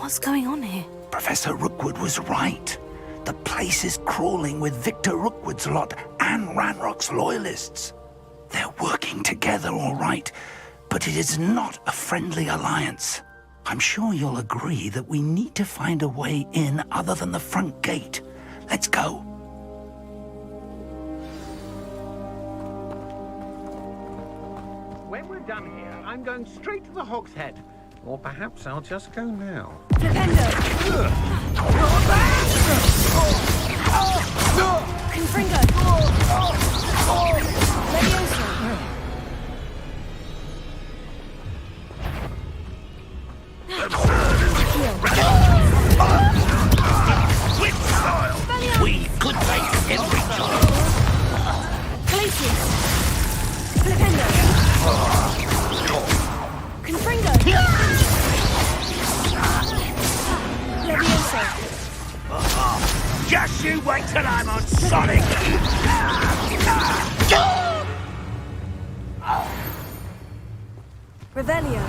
What's going on here? Professor Rookwood was right. The place is crawling with Victor Rookwood's lot and Ranrock's loyalists. They're working together, all right, but it is not a friendly alliance. I'm sure you'll agree that we need to find a way in other than the front gate. Let's go. When we're done here, I'm going straight to the Hog's Head. Or perhaps I'll just go now. Flipendo! Confringo! Leviosa! With style! We could make every time. Glacius! Flipendo! Confringo! Leviosa! Just you wait till I'm on Sonic! Revelio!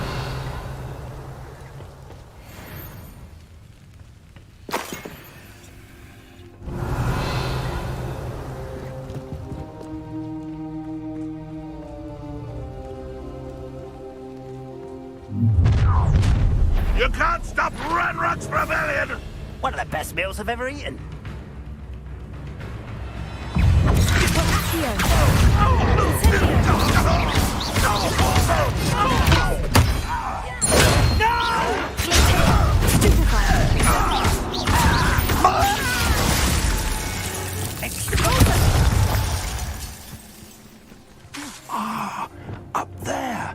You can't stop Ranrock's rebellion! One of the best meals I've ever eaten. Up there!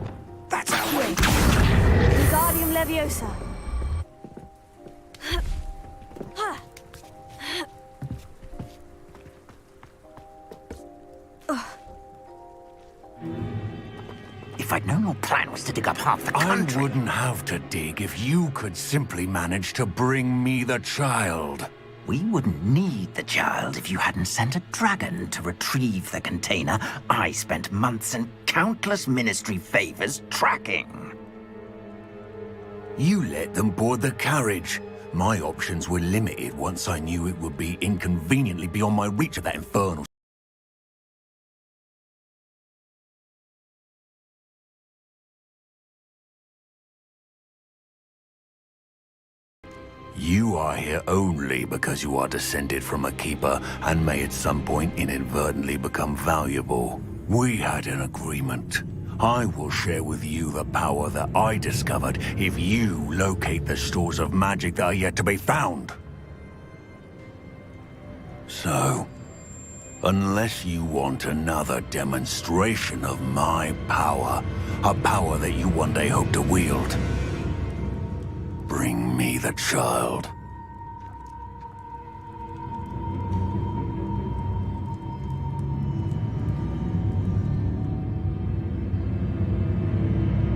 That's our way! Wingardium Leviosa! If I'd known your plan was to dig up half the I country... wouldn't have to dig if you could simply manage to bring me the child. We wouldn't need the child if you hadn't sent a dragon to retrieve the container I spent months and countless ministry favors tracking. You let them board the carriage. My options were limited once I knew it would be inconveniently beyond my reach of that infernal... You are here only because you are descended from a keeper and may at some point inadvertently become valuable. We had an agreement. I will share with you the power that I discovered if you locate the stores of magic that are yet to be found. So, unless you want another demonstration of my power, a power that you one day hope to wield, bring me the child.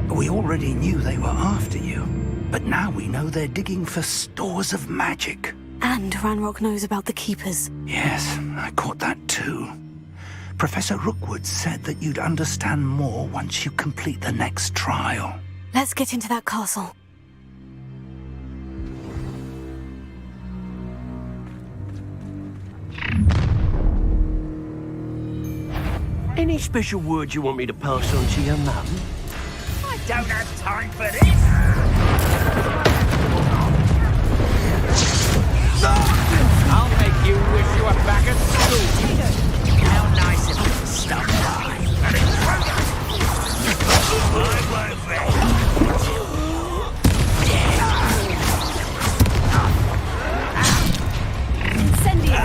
We already knew they were after you, but now we know they're digging for stores of magic. And Ranrock knows about the Keepers. Yes, I caught that too. Professor Rookwood said that you'd understand more once you complete the next trial. Let's get into that castle. Any special words you want me to pass on to your mum? I don't have time for this! I'll make you wish you were back at school. How nice of you to stop by. Incendio!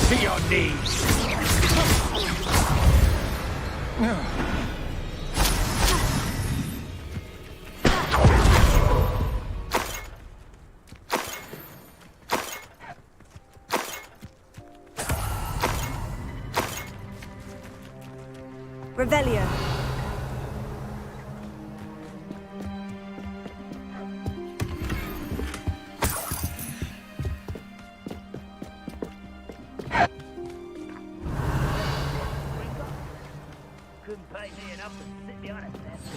to your knees. Revelio. Couldn't pay me enough to sit behind a desk.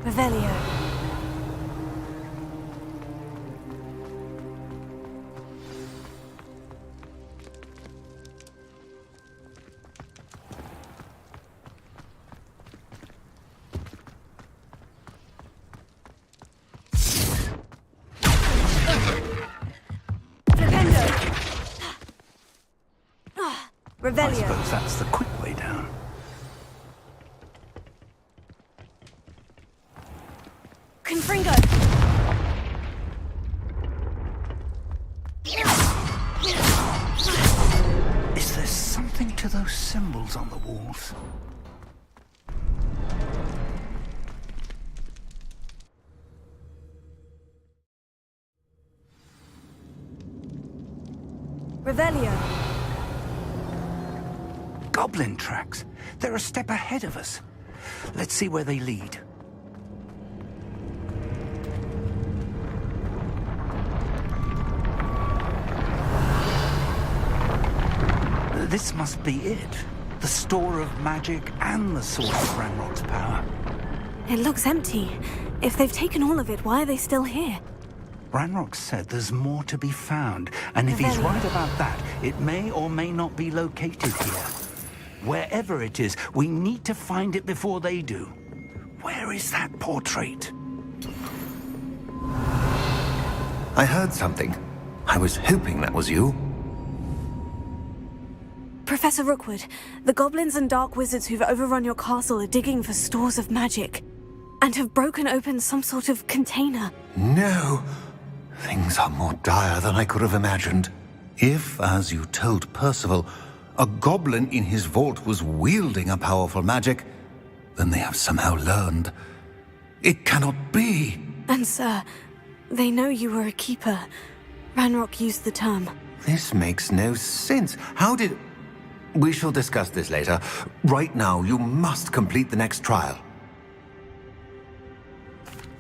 Revelio. Flipendo. I Revelio. suppose that's the quick way down. Confringo. Is there something to those symbols on the walls? Revelio. Goblin tracks. They're a step ahead of us. Let's see where they lead. This must be it. The store of magic and the source of Ranrock's power. It looks empty. If they've taken all of it, why are they still here? Ranrock said there's more to be found, and if he's right about that, it may or may not be located here. Wherever it is, we need to find it before they do. Where is that portrait? I heard something. I was hoping that was you. Professor Rookwood, the goblins and dark wizards who've overrun your castle are digging for stores of magic and have broken open some sort of container. No. Things are more dire than I could have imagined. If, as you told Percival, a goblin in his vault was wielding a powerful magic, then they have somehow learned. It cannot be. And sir, they know you were a keeper. Ranrock used the term. This makes no sense. How did... We shall discuss this later. Right now, you must complete the next trial.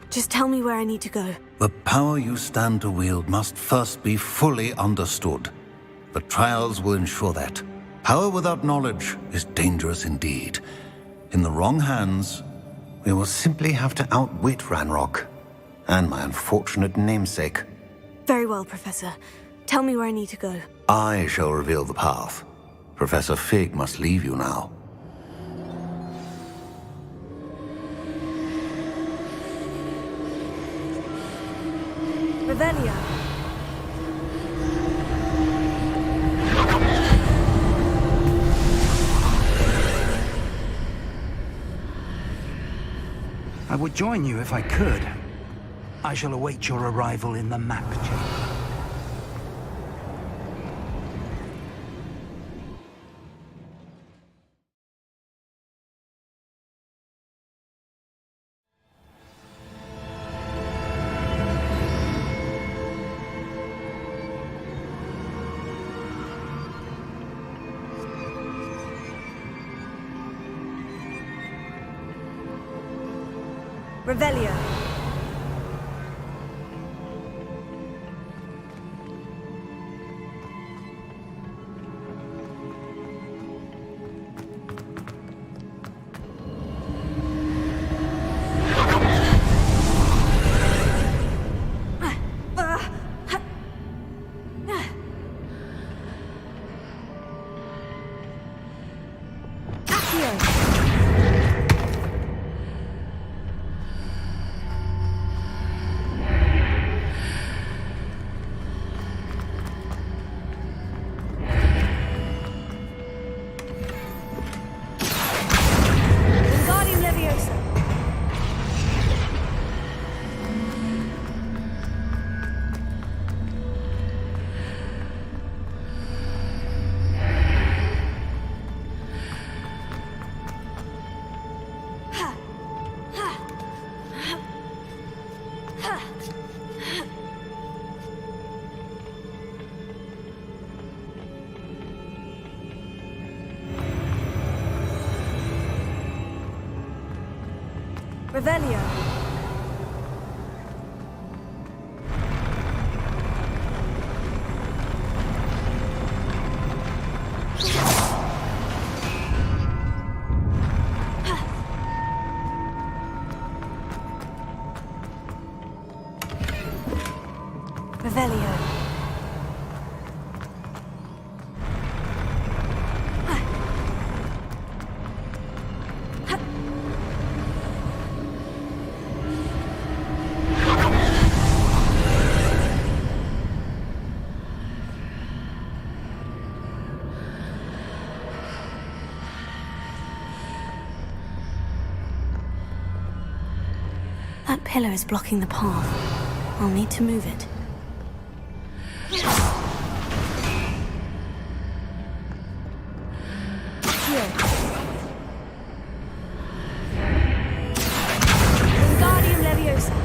Just tell me where I need to go. The power you stand to wield must first be fully understood. The trials will ensure that. Power without knowledge is dangerous indeed. In the wrong hands, we will simply have to outwit Ranrock and my unfortunate namesake. Very well, Professor. Tell me where I need to go. I shall reveal the path. Professor Fig must leave you now. Revelio. I would join you if I could. I shall await your arrival in the map chamber. Revelio. Wingardium Leviosa. Revelio. Revelio. That pillar is blocking the path. I'll need to move it. Here. Wingardium Leviosa.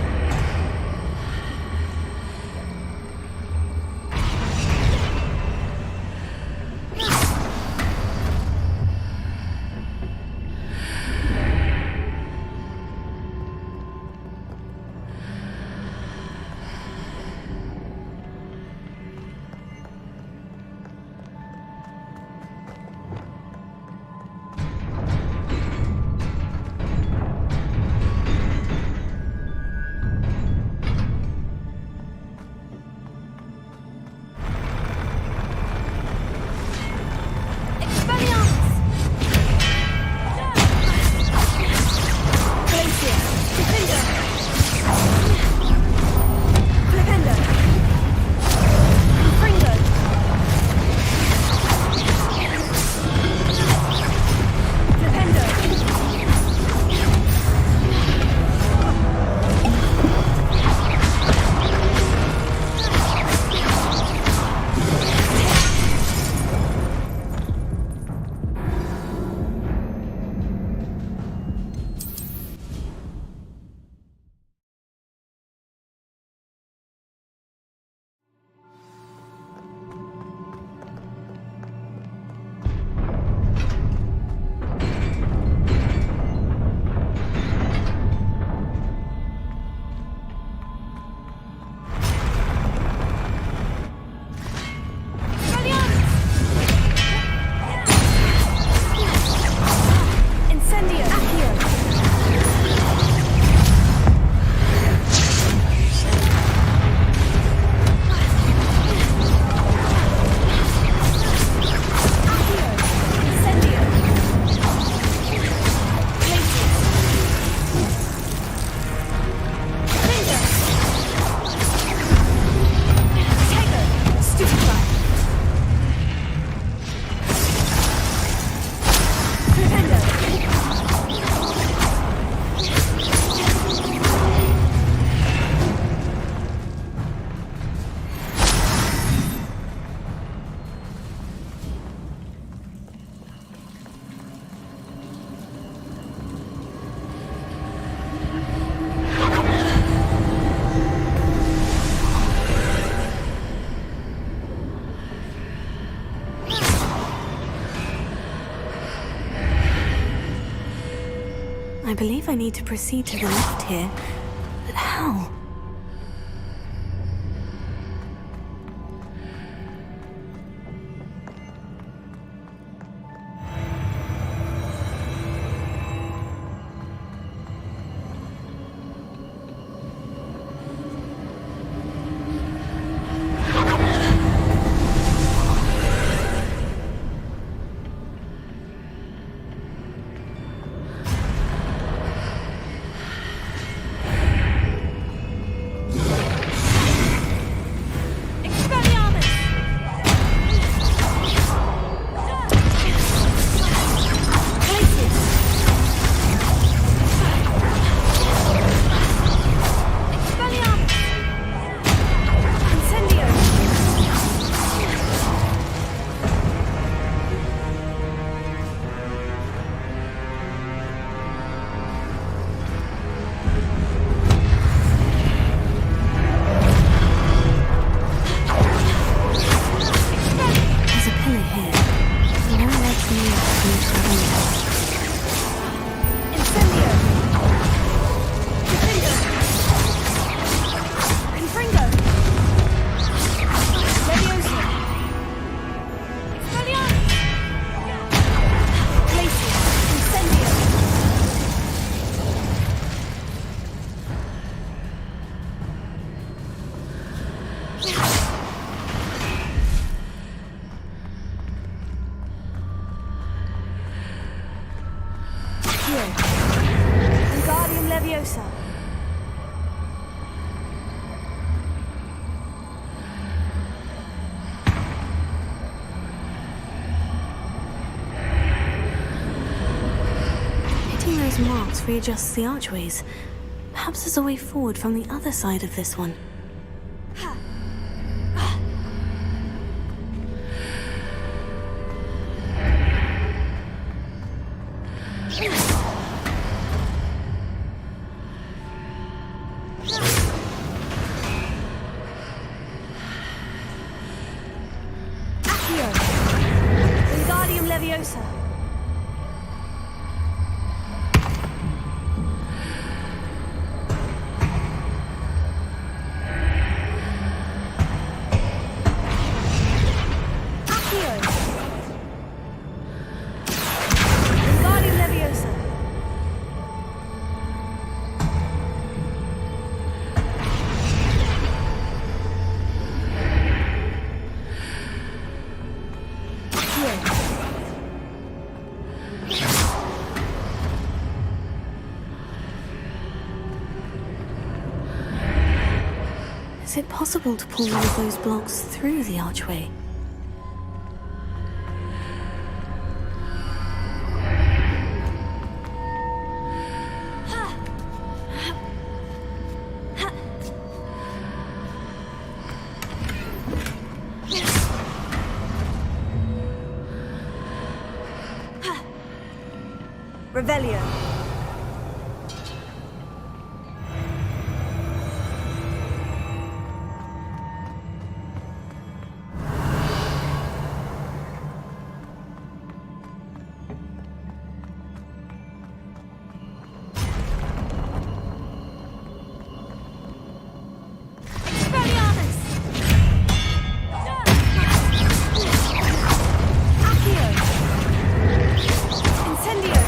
I believe I need to proceed to the left here, but how? much need to finish that one. Incendio! Gryffindor! Confringo! Leviosa! Expelliarmus! Glacius! Incendio! Wingardium Leviosa. Hitting those marks readjusts the archways. Perhaps there's a way forward from the other side of this one. Accio! Wingardium Leviosa. Accio! Wingardium Leviosa. Is it possible to pull one of those blocks through the archway? Revelio. Expelliarmus. Accio. Incendio.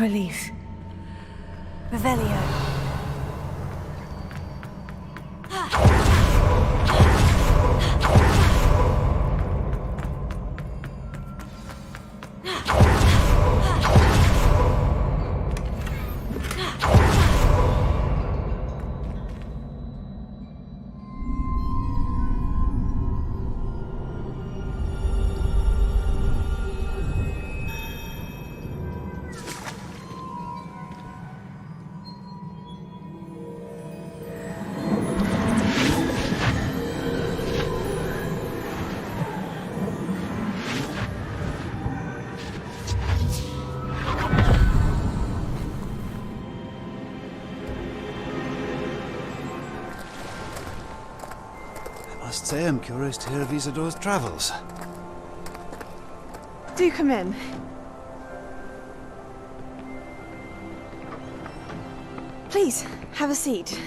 relief. Revelio. I must say I'm curious to hear of Isadora's travels. Do come in. Please, have a seat.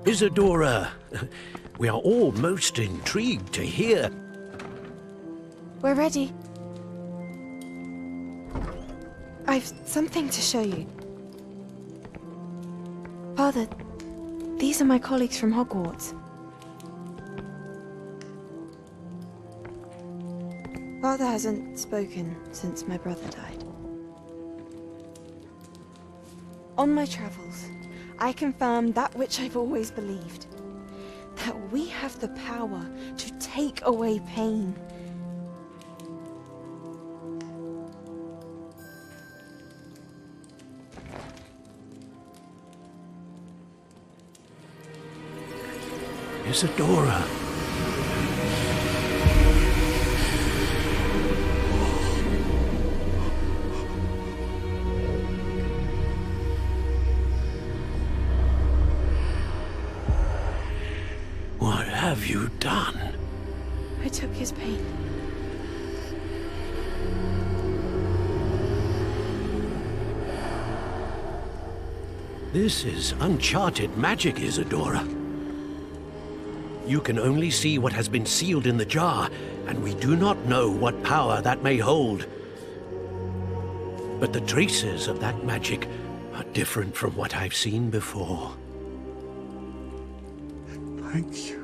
Isadora, we are all most intrigued to hear. We're ready. I've something to show you. Father, these are my colleagues from Hogwarts. Father hasn't spoken since my brother died. On my travels, I confirmed that which I've always believed. That we have the power to take away pain. Isadora. What have you done? I took his pain. This is uncharted magic, Isadora. You can only see what has been sealed in the jar, and we do not know what power that may hold. But the traces of that magic are different from what I've seen before. Thank you.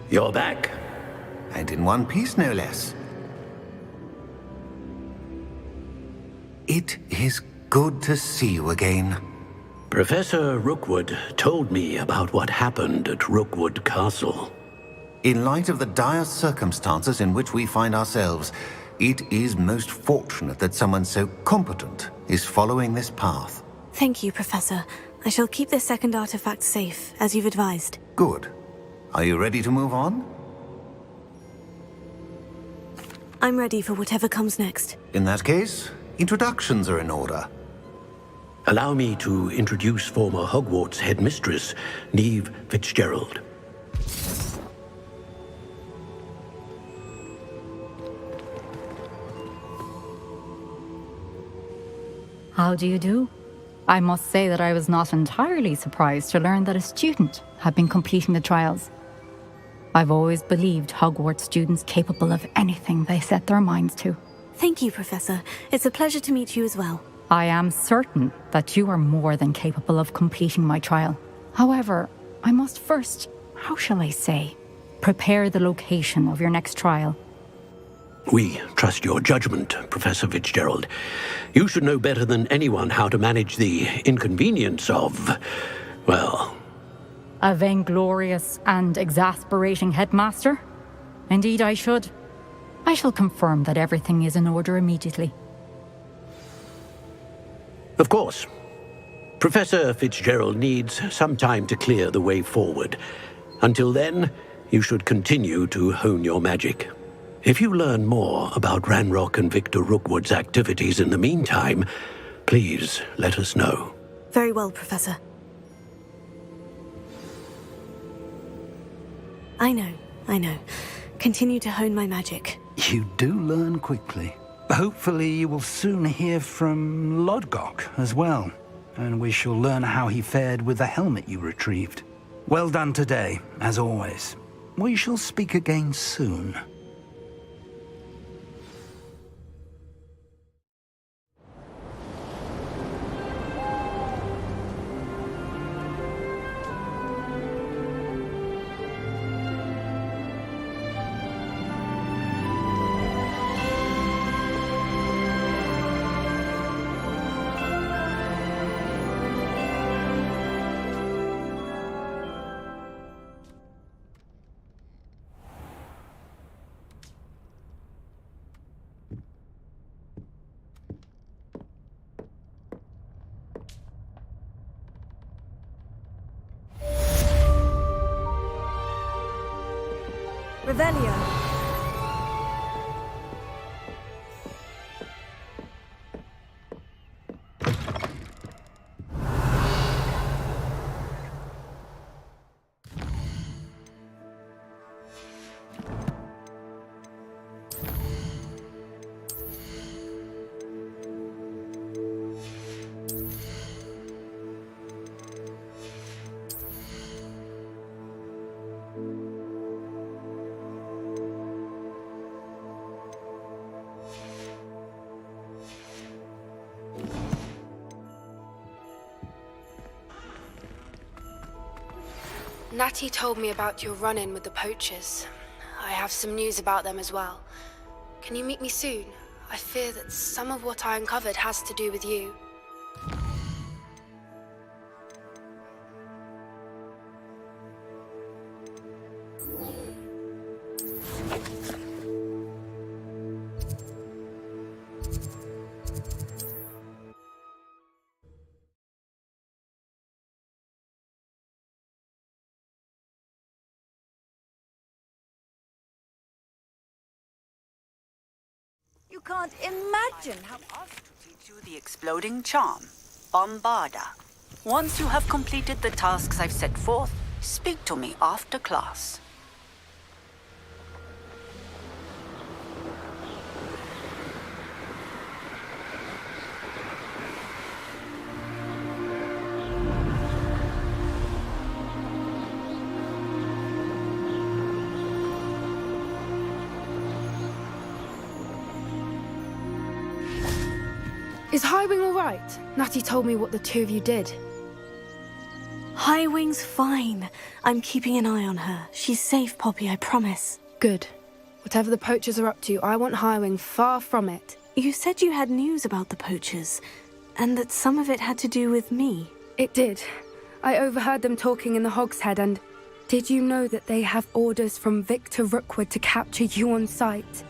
You're back. And in one piece, no less. It is good to see you again. Professor Rookwood told me about what happened at Rookwood Castle. In light of the dire circumstances in which we find ourselves, it is most fortunate that someone so competent is following this path. Thank you, Professor. I shall keep this second artifact safe, as you've advised. Good. Are you ready to move on? I'm ready for whatever comes next. In that case, introductions are in order. Allow me to introduce former Hogwarts headmistress, Neve Fitzgerald. How do you do? I must say that I was not entirely surprised to learn that a student had been completing the trials. I've always believed Hogwarts students capable of anything they set their minds to. Thank you, Professor. It's a pleasure to meet you as well. I am certain that you are more than capable of completing my trial. However, I must first, how shall I say, prepare the location of your next trial. We trust your judgment, Professor Fitzgerald. You should know better than anyone how to manage the inconvenience of, well... A vainglorious and exasperating headmaster? Indeed I should. I shall confirm that everything is in order immediately. Of course. Professor Fitzgerald needs some time to clear the way forward. Until then, you should continue to hone your magic. If you learn more about Ranrock and Victor Rookwood's activities in the meantime, please let us know. Very well, Professor. I know. Continue to hone my magic. You do learn quickly. Hopefully you will soon hear from Lodgok as well, and we shall learn how he fared with the helmet you retrieved. Well done today, as always. We shall speak again soon. Revelio. Natty told me about your run-in with the poachers. I have some news about them as well. Can you meet me soon? I fear that some of what I uncovered has to do with you. You can't imagine how I'll teach you the exploding charm, Avada. Once you have completed the tasks I've set forth, speak to me after class. Is Highwing all right? Natty told me what the two of you did. Highwing's fine. I'm keeping an eye on her. She's safe, Poppy, I promise. Good. Whatever the poachers are up to, I want Highwing far from it. You said you had news about the poachers, and that some of it had to do with me. It did. I overheard them talking in the Hogshead, and did you know that they have orders from Victor Rookwood to capture you on sight?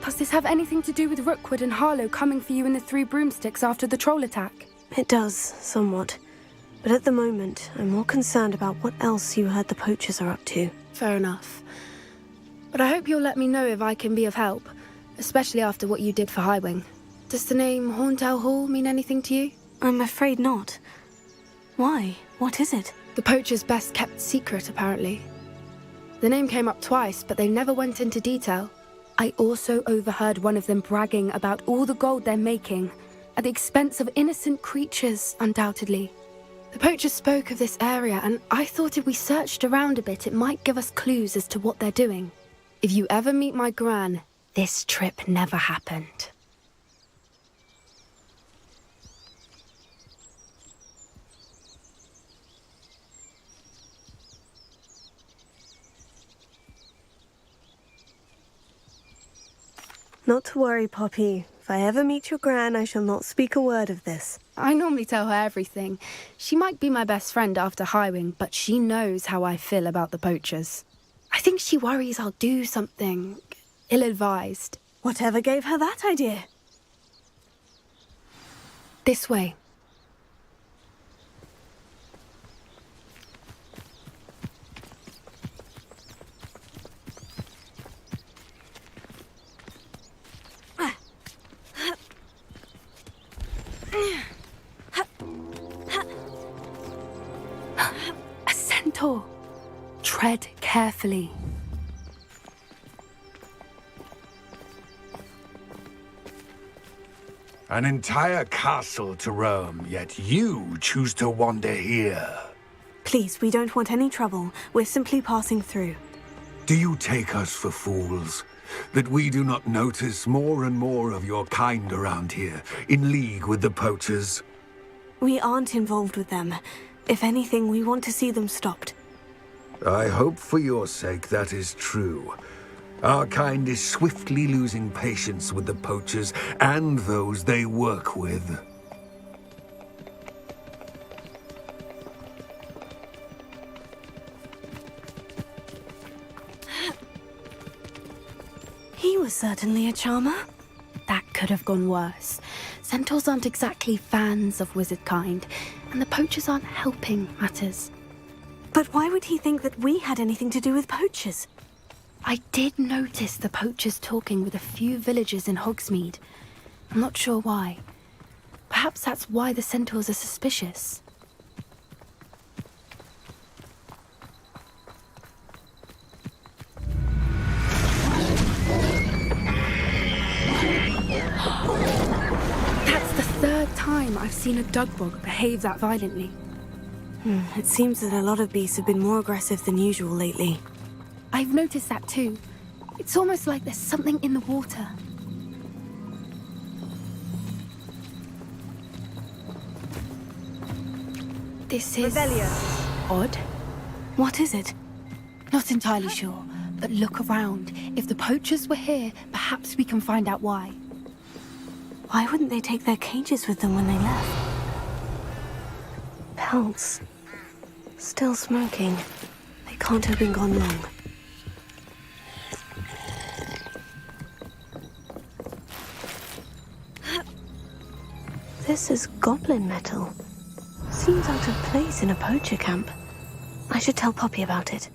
Does this have anything to do with Rookwood and Harlow coming for you in the Three Broomsticks after the troll attack? It does, somewhat. But at the moment, I'm more concerned about what else you heard the poachers are up to. Fair enough. But I hope you'll let me know if I can be of help, especially after what you did for Highwing. Does the name Horntail Hall mean anything to you? I'm afraid not. Why? What is it? The poachers' best kept secret, apparently. The name came up twice, but they never went into detail. I also overheard one of them bragging about all the gold they're making, at the expense of innocent creatures, undoubtedly. The poachers spoke of this area, and I thought if we searched around a bit, it might give us clues as to what they're doing. If you ever meet my Gran, this trip never happened. Not to worry, Poppy. If I ever meet your Gran, I shall not speak a word of this. I normally tell her everything. She might be my best friend after Highwing, but she knows how I feel about the poachers. I think she worries I'll do something ill-advised. Whatever gave her that idea? This way. centaur. Tread carefully. An entire castle to roam, yet you choose to wander here. Please, we don't want any trouble. We're simply passing through. Do you take us for fools? That we do not notice more and more of your kind around here, in league with the poachers? We aren't involved with them. If anything, we want to see them stopped. I hope for your sake that is true. Our kind is swiftly losing patience with the poachers and those they work with. He was certainly a charmer. That could have gone worse. Centaurs aren't exactly fans of wizard kind, and the poachers aren't helping matters. But why would he think that we had anything to do with poachers? I did notice the poachers talking with a few villagers in Hogsmeade. I'm not sure why. Perhaps that's why the centaurs are suspicious. That's the third time I've seen a dugbog behave that violently. It seems that a lot of beasts have been more aggressive than usual lately. I've noticed that too. It's almost like there's something in the water. This is odd. What is it? Not entirely sure, but look around. If the poachers were here, perhaps we can find out why. Why wouldn't they take their cages with them when they left? Pelts. Still smoking. They can't have been gone long. This is goblin metal. Seems out of place in a poacher camp. I should tell Poppy about it.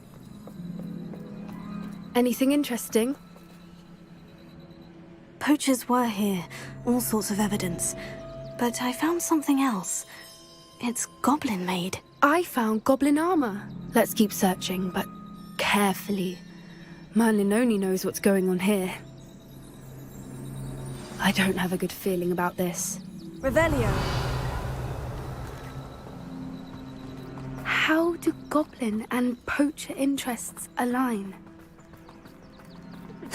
Anything interesting? Poachers were here, all sorts of evidence. But I found something else. It's goblin-made. I found goblin armor. Let's keep searching, but carefully. Merlin only knows what's going on here. I don't have a good feeling about this. Revelio. How do goblin and poacher interests align?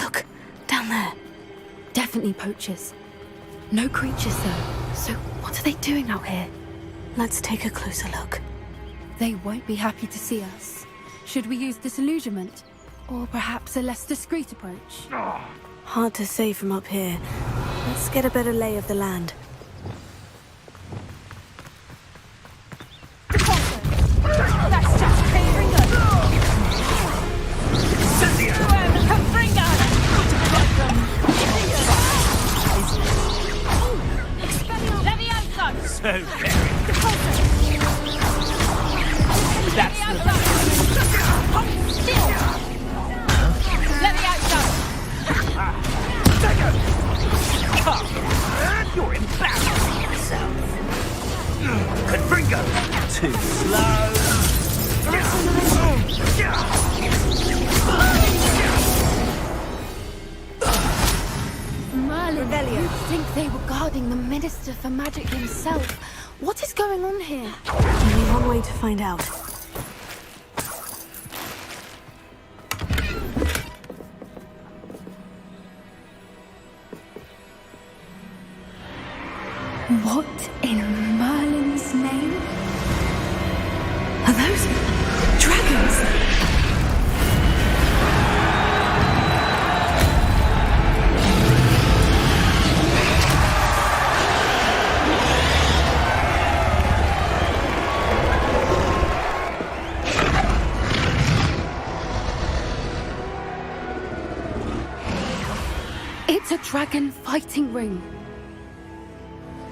Look, down there. Definitely poachers. No creatures though. So what are they doing out here? Let's take a closer look. They won't be happy to see us. Should we use disillusionment? Or perhaps a less discreet approach? Hard to say from up here. Let's get a better lay of the land. That's just So very. That's the... Hold still! Let me out, Come! You're embarrassing yourself. Confringo! Too slow. Merlin, you'd think they were guarding the Minister for Magic himself. What is going on here? Only one way to find out. What in Merlin's name? Are those dragons? It's a dragon fighting ring.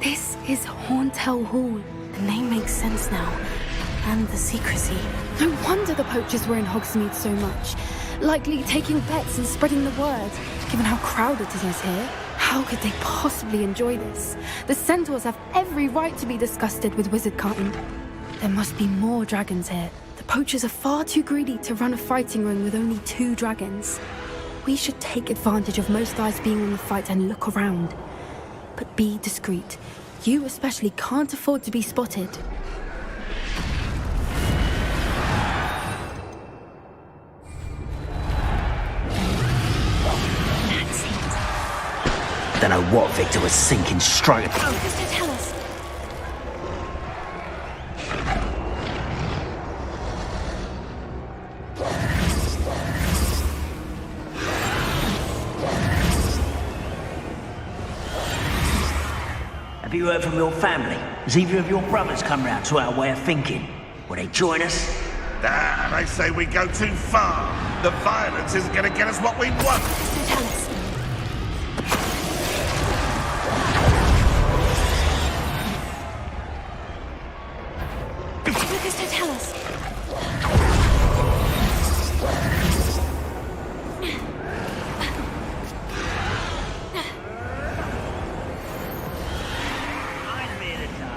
This is Horntail Hall. The name makes sense now. And the secrecy. No wonder the poachers were in Hogsmeade so much. Likely taking bets and spreading the word. Given how crowded it is here, how could they possibly enjoy this? The centaurs have every right to be disgusted with wizard kind. There must be more dragons here. The poachers are far too greedy to run a fighting ring with only 2 dragons. We should take advantage of most eyes being on the fight and look around. But be discreet. You especially can't afford to be spotted. Don't know what Victor was thinking straight. Tell us. Have you heard from your family? Has either of your brothers come round to our way of thinking? Will they join us? They say we go too far. The violence isn't going to get us what we want. Tell us. Tell us.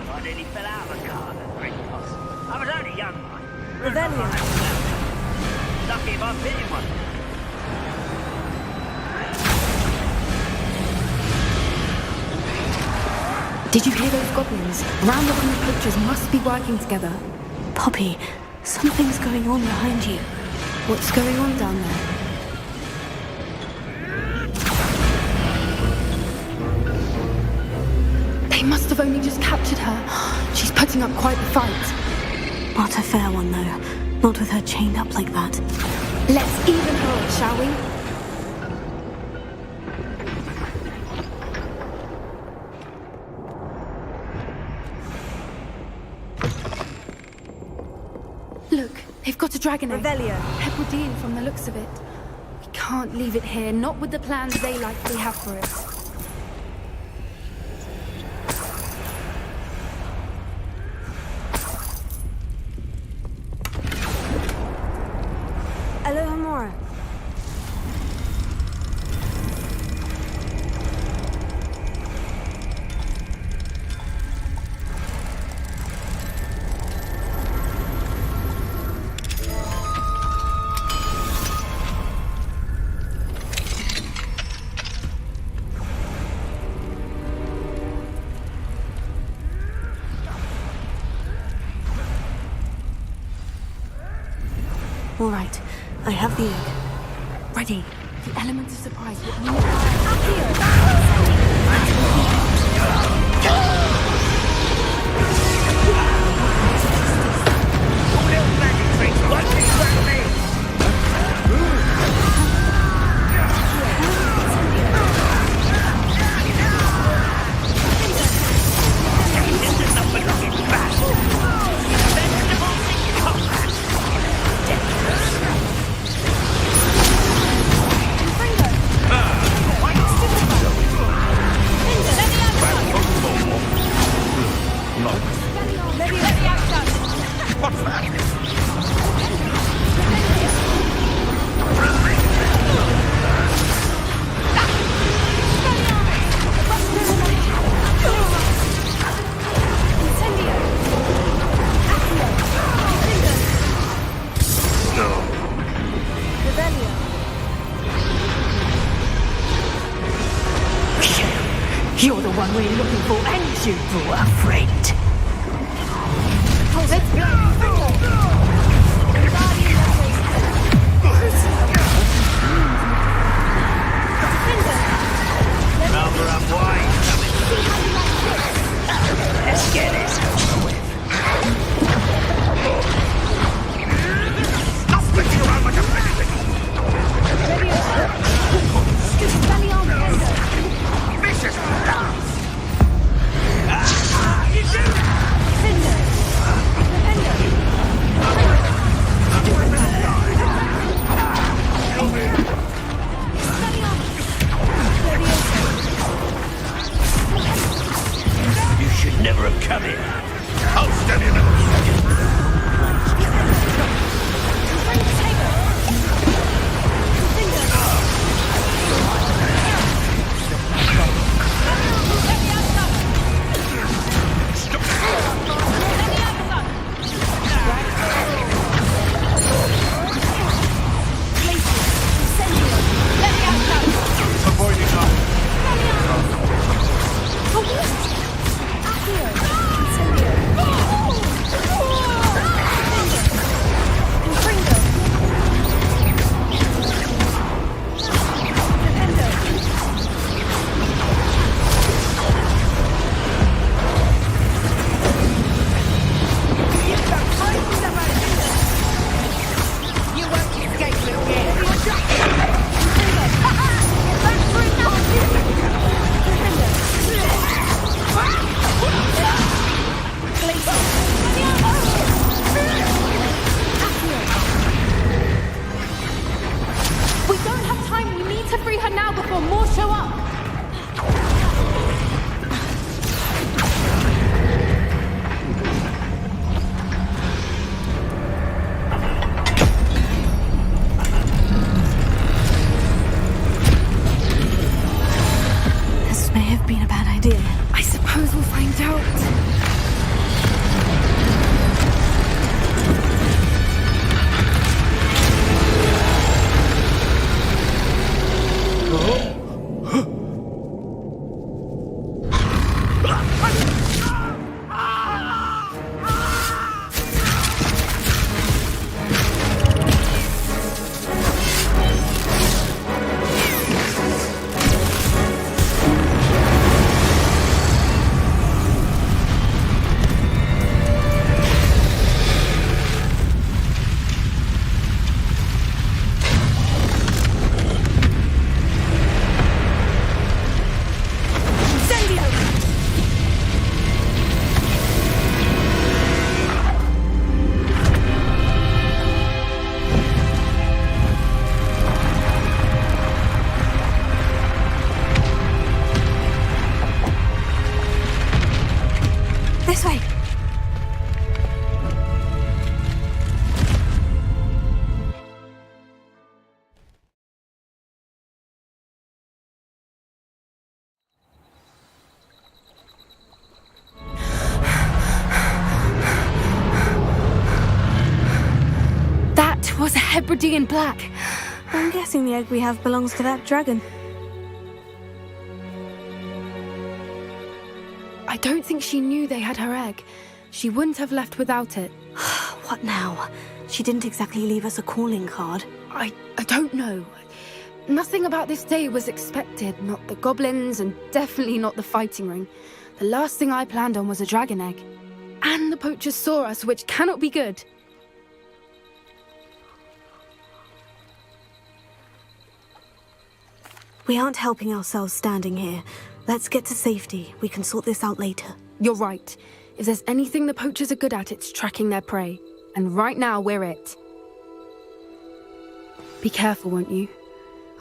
I nearly fell out of a car at Great Cross. I was only young, mate. Rebellion. Lucky if I've been in one. Did you hear those goblins? Roundup and the poachers must be working together. Poppy, something's going on behind you. What's going on down there? They must have only just captured her. She's putting up quite the fight. Not a fair one, though. Not with her chained up like that. Let's even her, shall we? Look, they've got a dragon egg. Revelio. Hebridean from the looks of it. We can't leave it here, not with the plans they likely have for it. Alohomora. All right, I have the egg. Ready. The element of surprise. What we You're the one we're looking for, and you brought a friend. Let's go! Number up wide. Let's get this over with. Stop flicking around like a baby. Vicious dance. You should never have come here. I'll steady enough. This way! That was a Hebridean black. I'm guessing the egg we have belongs to that dragon. I don't think she knew they had her egg. She wouldn't have left without it. What now? She didn't exactly leave us a calling card. I don't know. Nothing about this day was expected. Not the goblins, and definitely not the fighting ring. The last thing I planned on was a dragon egg. And the poachers saw us, which cannot be good. We aren't helping ourselves standing here. Let's get to safety. We can sort this out later. You're right. If there's anything the poachers are good at, it's tracking their prey. And right now, we're it. Be careful, won't you?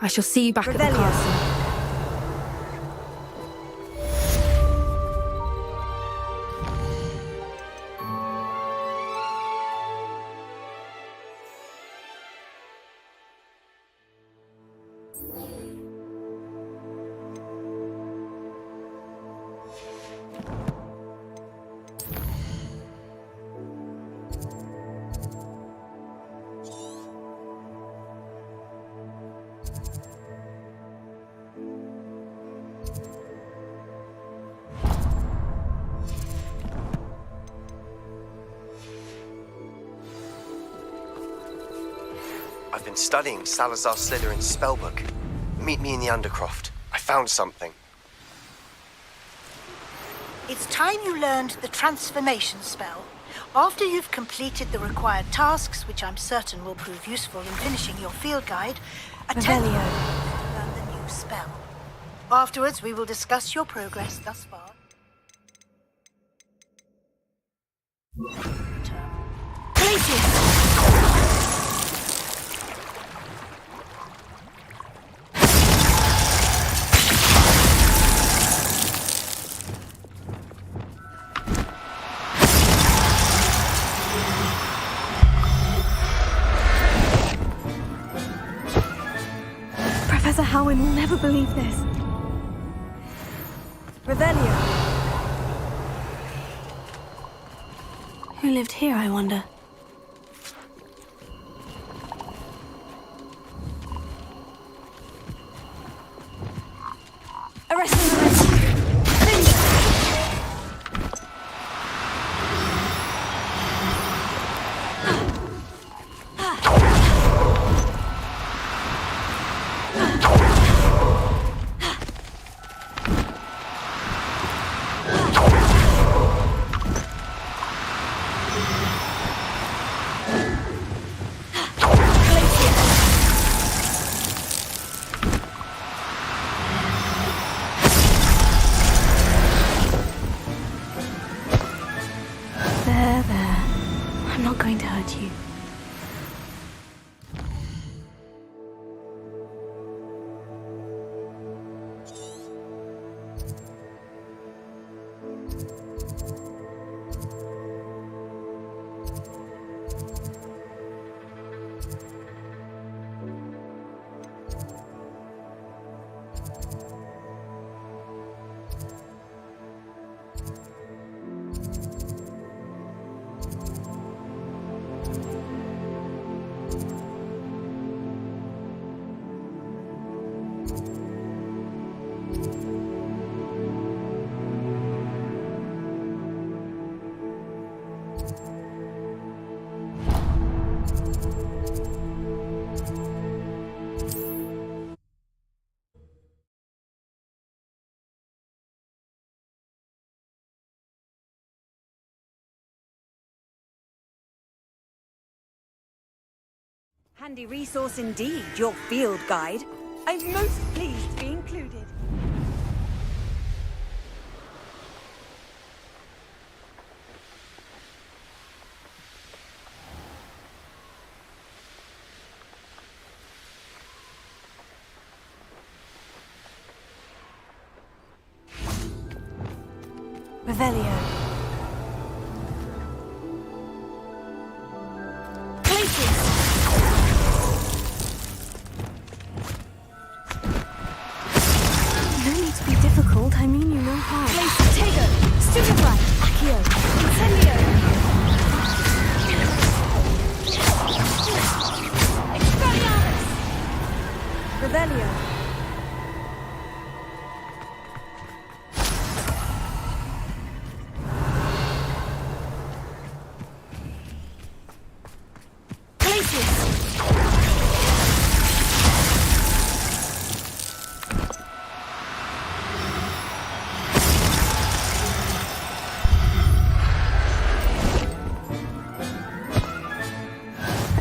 I shall see you back at the castle. I've been studying Salazar Slytherin's spellbook. Meet me in the Undercroft. I found something. It's time you learned the transformation spell. After you've completed the required tasks, which I'm certain will prove useful in finishing your field guide, attempt to learn the new spell. Afterwards, we will discuss your progress thus far. Professor Howin will never believe this. Revelio. Who lived here, I wonder? Arrest him! I'm not going to hurt you. Handy resource indeed, your field guide. I'm most pleased to be included. Revelio. Accio. Incendio. Expelliarmus. Revelio.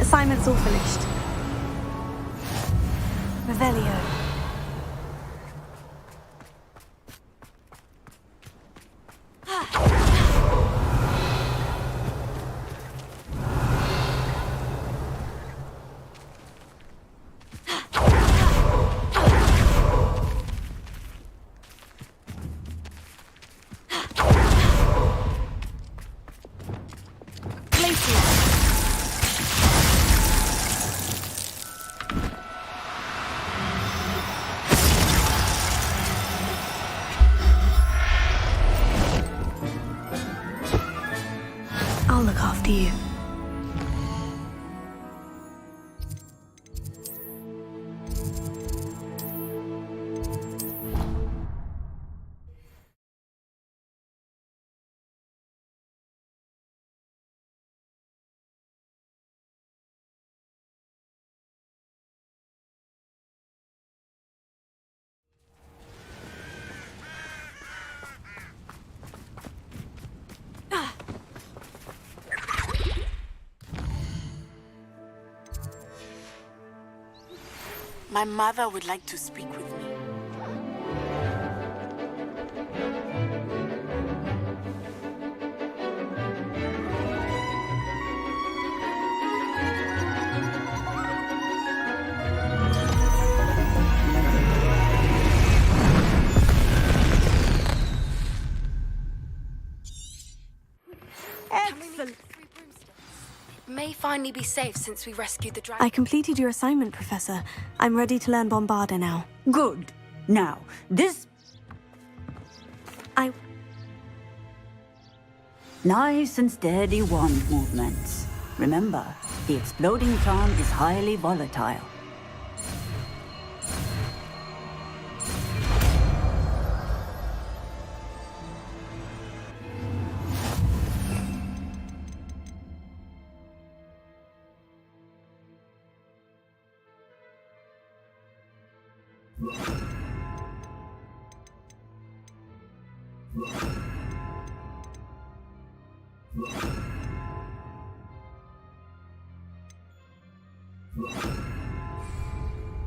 Assignment's all finished. Revelio. I'll look after you. My mother would like to speak with me. Excellent. May finally be safe since we rescued the dragon. I completed your assignment, Professor. I'm ready to learn Bombarda now. Good. Now, this... Nice and steady wand movements. Remember, the exploding charm is highly volatile.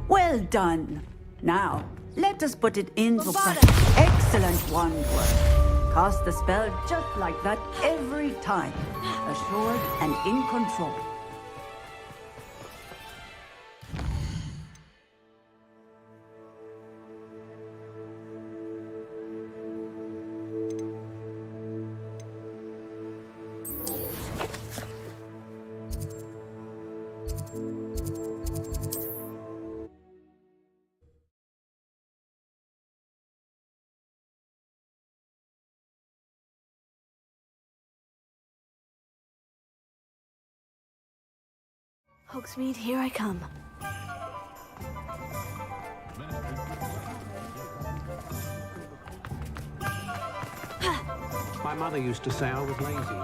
Well done. Now, let us put it into practice. Excellent wand work. Cast the spell just like that every time. Assured and in control. Hogsmeade, here I come. My mother used to say I was lazy.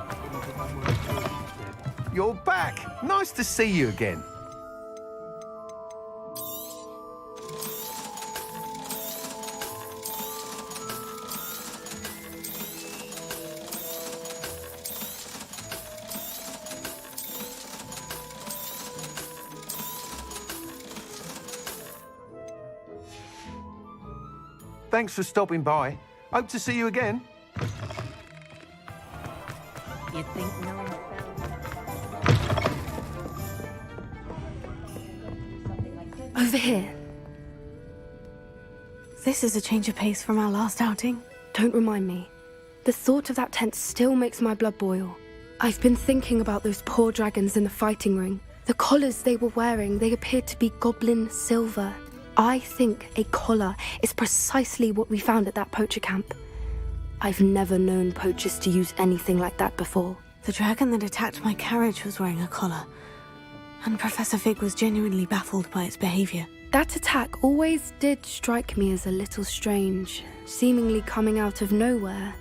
You're back! Nice to see you again. Thanks for stopping by. Hope to see you again. You think no Over here. This is a change of pace from our last outing. Don't remind me. The thought of that tent still makes my blood boil. I've been thinking about those poor dragons in the fighting ring. The collars they were wearing, they appeared to be goblin silver. I think a collar is precisely what we found at that poacher camp. I've never known poachers to use anything like that before. The dragon that attacked my carriage was wearing a collar, and Professor Fig was genuinely baffled by its behavior. That attack always did strike me as a little strange, seemingly coming out of nowhere.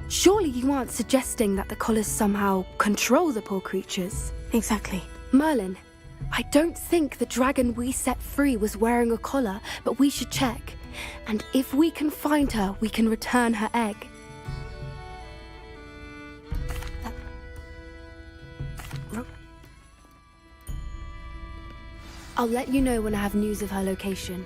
Surely you aren't suggesting that the collars somehow control the poor creatures? Exactly. Merlin, I don't think the dragon we set free was wearing a collar, but we should check. And if we can find her, we can return her egg. I'll let you know when I have news of her location.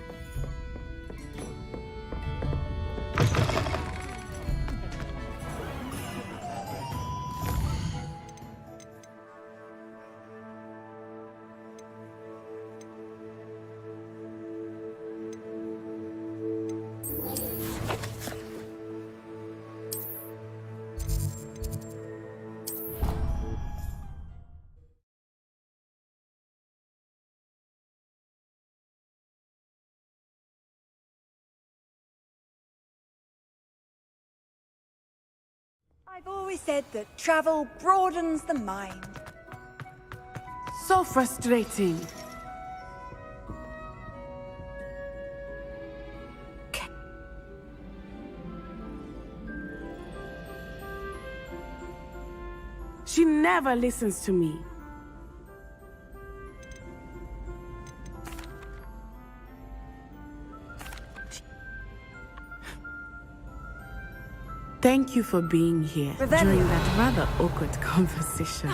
I've always said that travel broadens the mind. So frustrating. She never listens to me. Thank you for being here during that rather awkward conversation.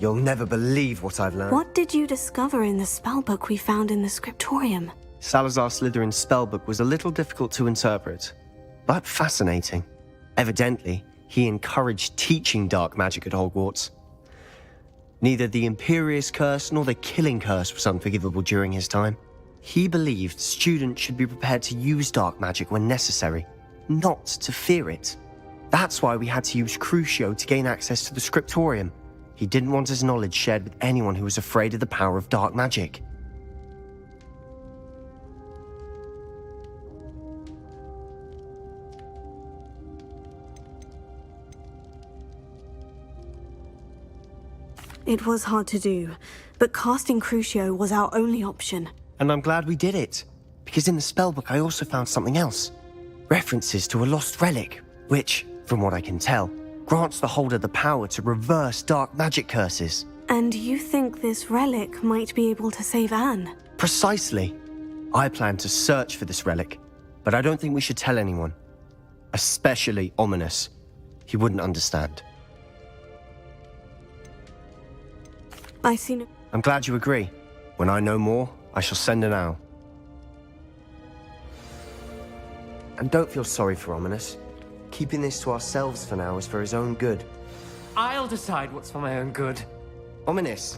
You'll never believe what I've learned. What did you discover in the spellbook we found in the scriptorium? Salazar Slytherin's spellbook was a little difficult to interpret, but fascinating. Evidently, he encouraged teaching dark magic at Hogwarts. Neither the Imperious Curse nor the Killing Curse was unforgivable during his time. He believed students should be prepared to use dark magic when necessary, not to fear it. That's why we had to use Crucio to gain access to the scriptorium. He didn't want his knowledge shared with anyone who was afraid of the power of dark magic. It was hard to do, but casting Crucio was our only option. And I'm glad we did it, because in the spellbook I also found something else. References to a lost relic, which, from what I can tell, grants the holder the power to reverse dark magic curses. And you think this relic might be able to save Anne? Precisely. I plan to search for this relic, but I don't think we should tell anyone. Especially Ominous. He wouldn't understand. I see no... I'm glad you agree. When I know more, I shall send an owl. And don't feel sorry for Ominous. Keeping this to ourselves for now is for his own good. I'll decide what's for my own good. Ominous,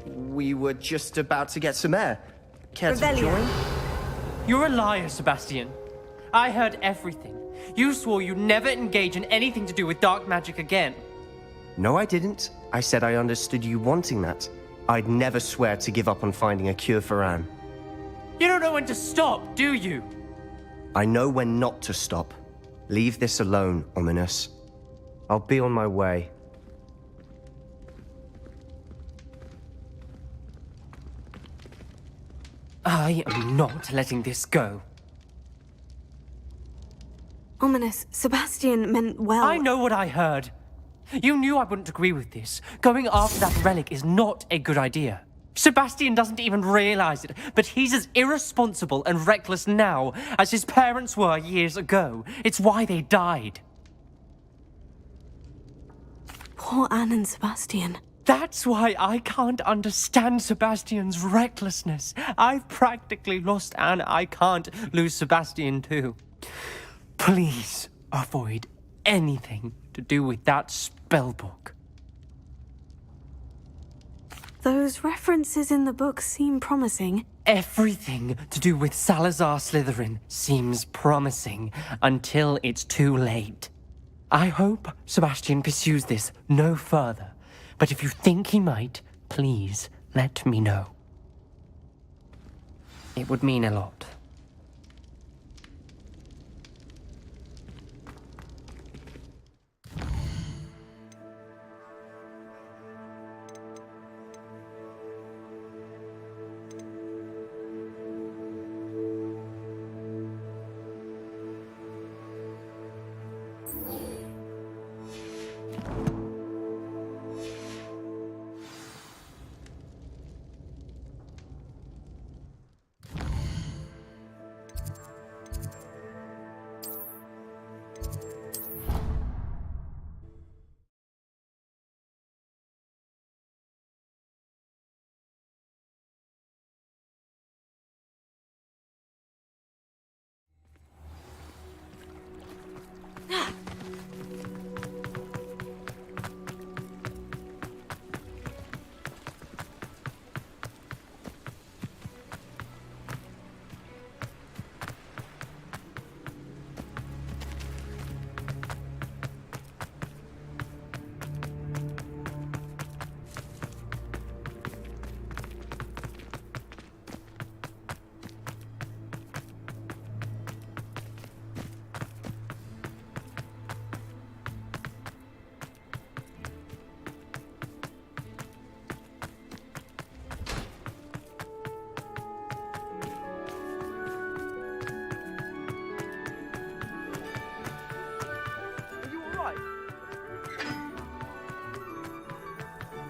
we were just about to get some air. Care to join? You're a liar, Sebastian. I heard everything. You swore you'd never engage in anything to do with dark magic again. No, I didn't. I said I understood you wanting that. I'd never swear to give up on finding a cure for Anne. You don't know when to stop, do you? I know when not to stop. Leave this alone, Ominous. I'll be on my way. I am not letting this go. Ominous, Sebastian meant well. I know what I heard. You knew I wouldn't agree with this. Going after that relic is not a good idea. Sebastian doesn't even realize it, but he's as irresponsible and reckless now as his parents were years ago. It's why they died. Poor Anne and Sebastian. That's why I can't understand Sebastian's recklessness. I've practically lost Anne. I can't lose Sebastian too. Please avoid anything to do with that spellbook. Those references in the book seem promising. Everything to do with Salazar Slytherin seems promising until it's too late. I hope Sebastian pursues this no further, but if you think he might, please let me know. It would mean a lot.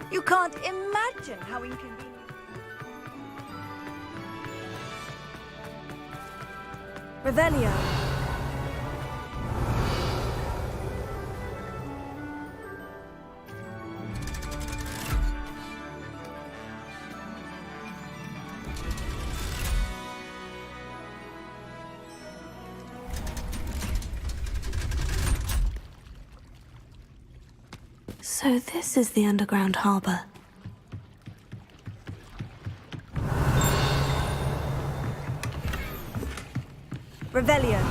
You can't imagine how inconvenient. Revelio. So this is the underground harbor. Revelio.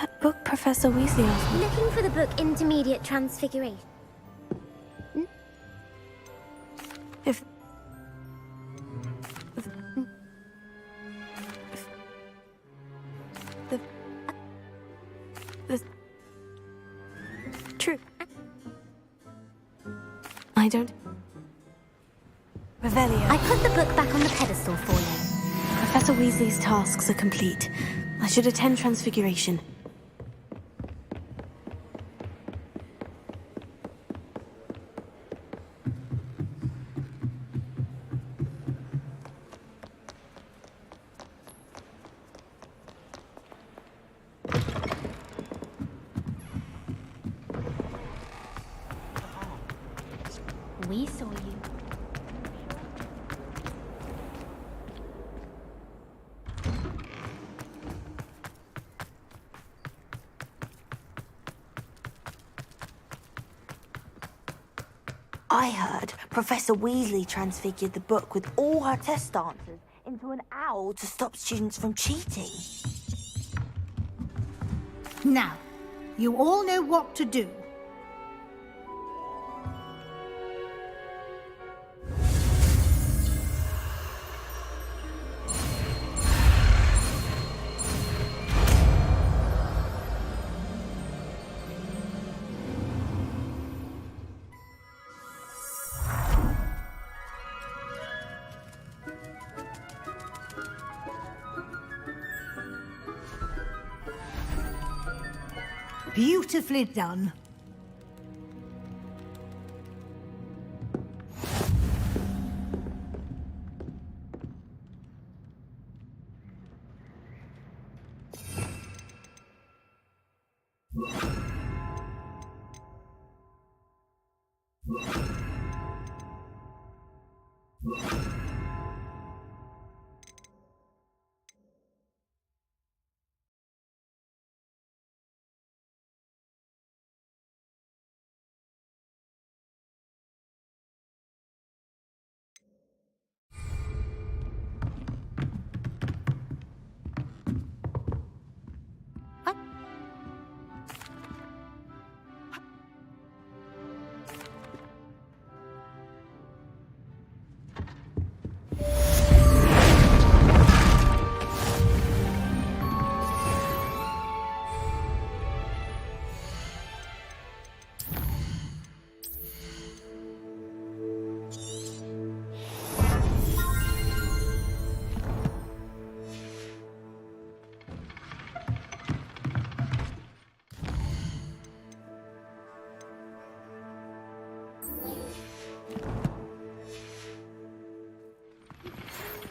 That book Professor Weasley asked me. Looking for the book Intermediate Transfiguration. If... The... True. I don't... Revelio. I put the book back on the pedestal for you. Professor Weasley's tasks are complete. I should attend Transfiguration. We saw you. I heard Professor Weasley transfigured the book with all her test answers into an owl to stop students from cheating. Now, you all know what to do. Beautifully done.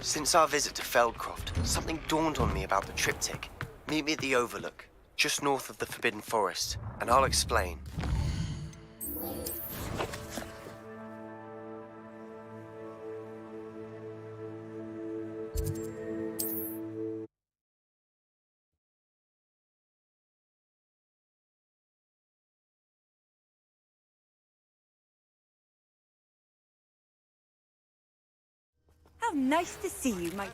Since our visit to Feldcroft, something dawned on me about the triptych. Meet me at the Overlook, just north of the Forbidden Forest, and I'll explain. How nice to see you, my...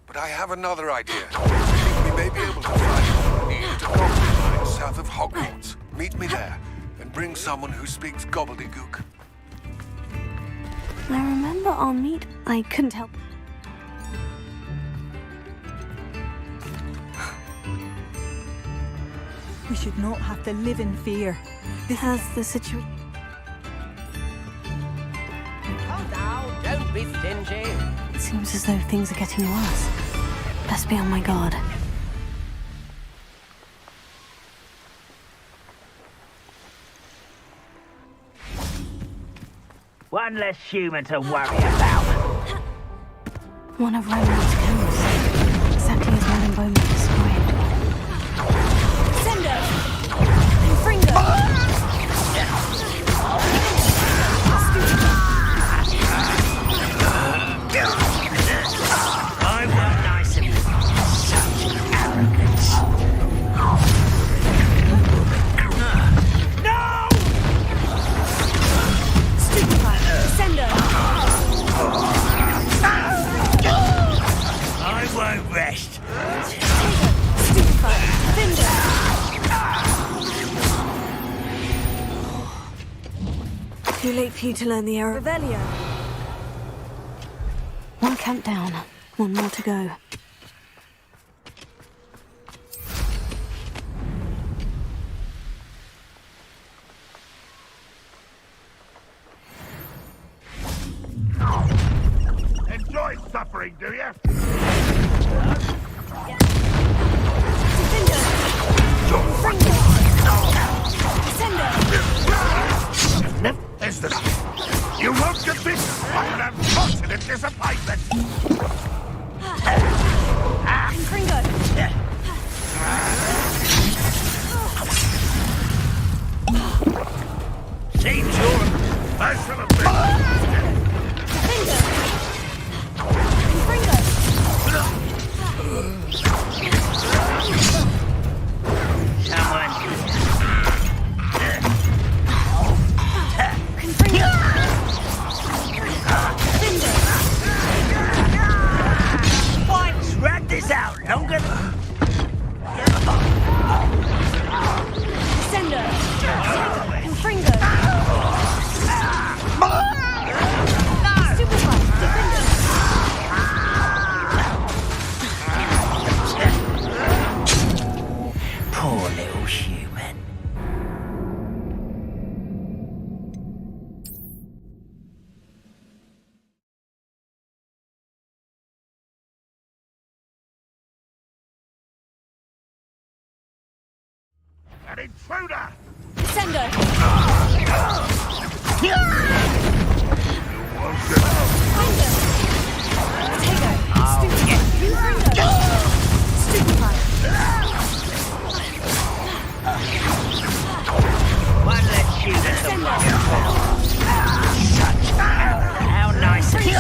But I have another idea. I think we may be able to find near to Goblin Mine south of Hogwarts. Meet me there, and bring someone who speaks gobbledygook. I remember our meet. I couldn't help. We should not have to live in fear. This has the situation. Oh, now, don't be stingy. It seems as though things are getting worse. Best be on my guard. One less human to worry about. One of Rembrandt's cameras. Exactly as Madame Beaumont described. Sendo! Fringo! I want nice of you. Such arrogance. No! Stupefy! Sendo! Too late for you to learn the error. Revelio. One camp down, one more to go. Enjoy suffering, do you? Is this? You won't get this! I will have fortunate disappointment! Change your version of Drag this out longer. Poor little human. an intruder! One less shooter. How nice of you.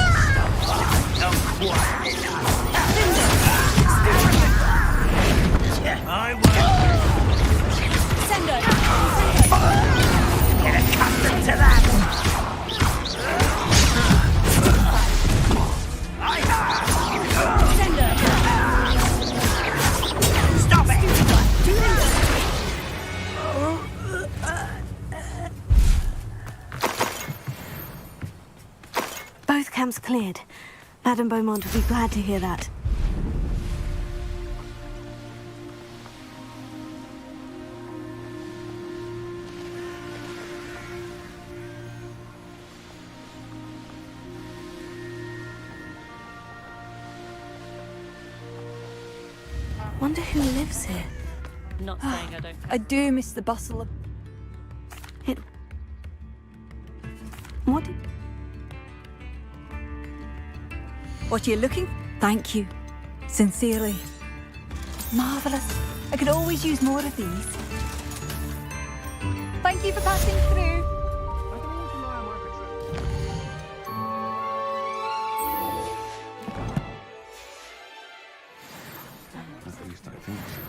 Not quite enough. I won't. Get accustomed to that. Stop it! Both camps cleared. Madame Beaumont would be glad to hear that. Wonder who lives here. Not saying I don't. I do miss the bustle of... What? What are you looking? Thank you. Sincerely. Marvellous. I could always use more of these. Thank you for passing through. At least I think so.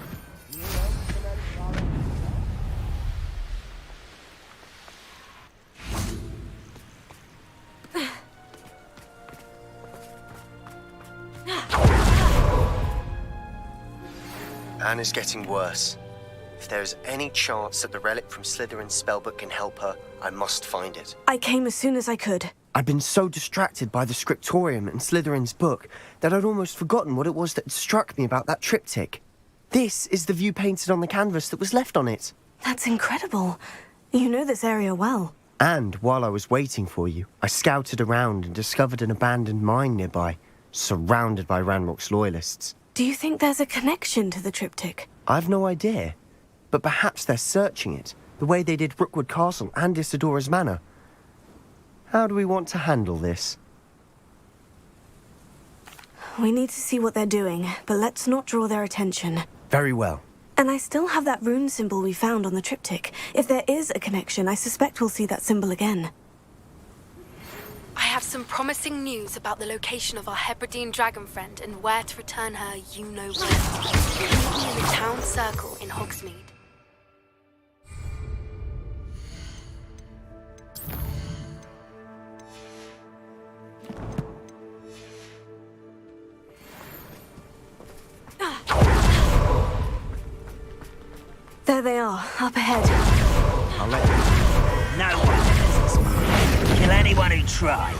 Anne is getting worse. If there is any chance that the relic from Slytherin's spellbook can help her, I must find it. I came as soon as I could. I'd been so distracted by the scriptorium and Slytherin's book that I'd almost forgotten what it was that had struck me about that triptych. This is the view painted on the canvas that was left on it. That's incredible. You know this area well. And while I was waiting for you, I scouted around and discovered an abandoned mine nearby, surrounded by Ranrock's loyalists. Do you think there's a connection to the triptych? I've no idea, but perhaps they're searching it, the way they did Rookwood Castle and Isidora's Manor. How do we want to handle this? We need to see what they're doing, but let's not draw their attention. Very well. And I still have that rune symbol we found on the triptych. If there is a connection, I suspect we'll see that symbol again. I have some promising news about the location of our Hebridean dragon friend and where to return her you know where. Meet me in the town circle in Hogsmeade. There they are, up ahead. I'll let you. No one visits mine. Kill anyone who tries.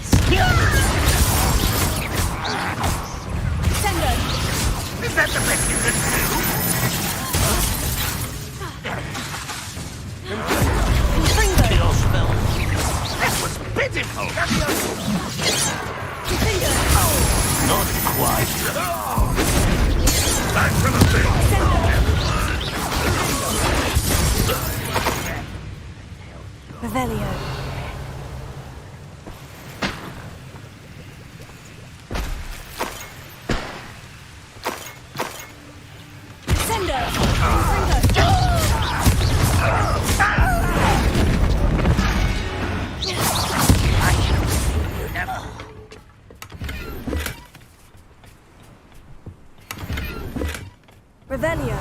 Is that the best you can do? Kill spell. That was pitiful. Not quite. Back to the field. Revelio. Revelio.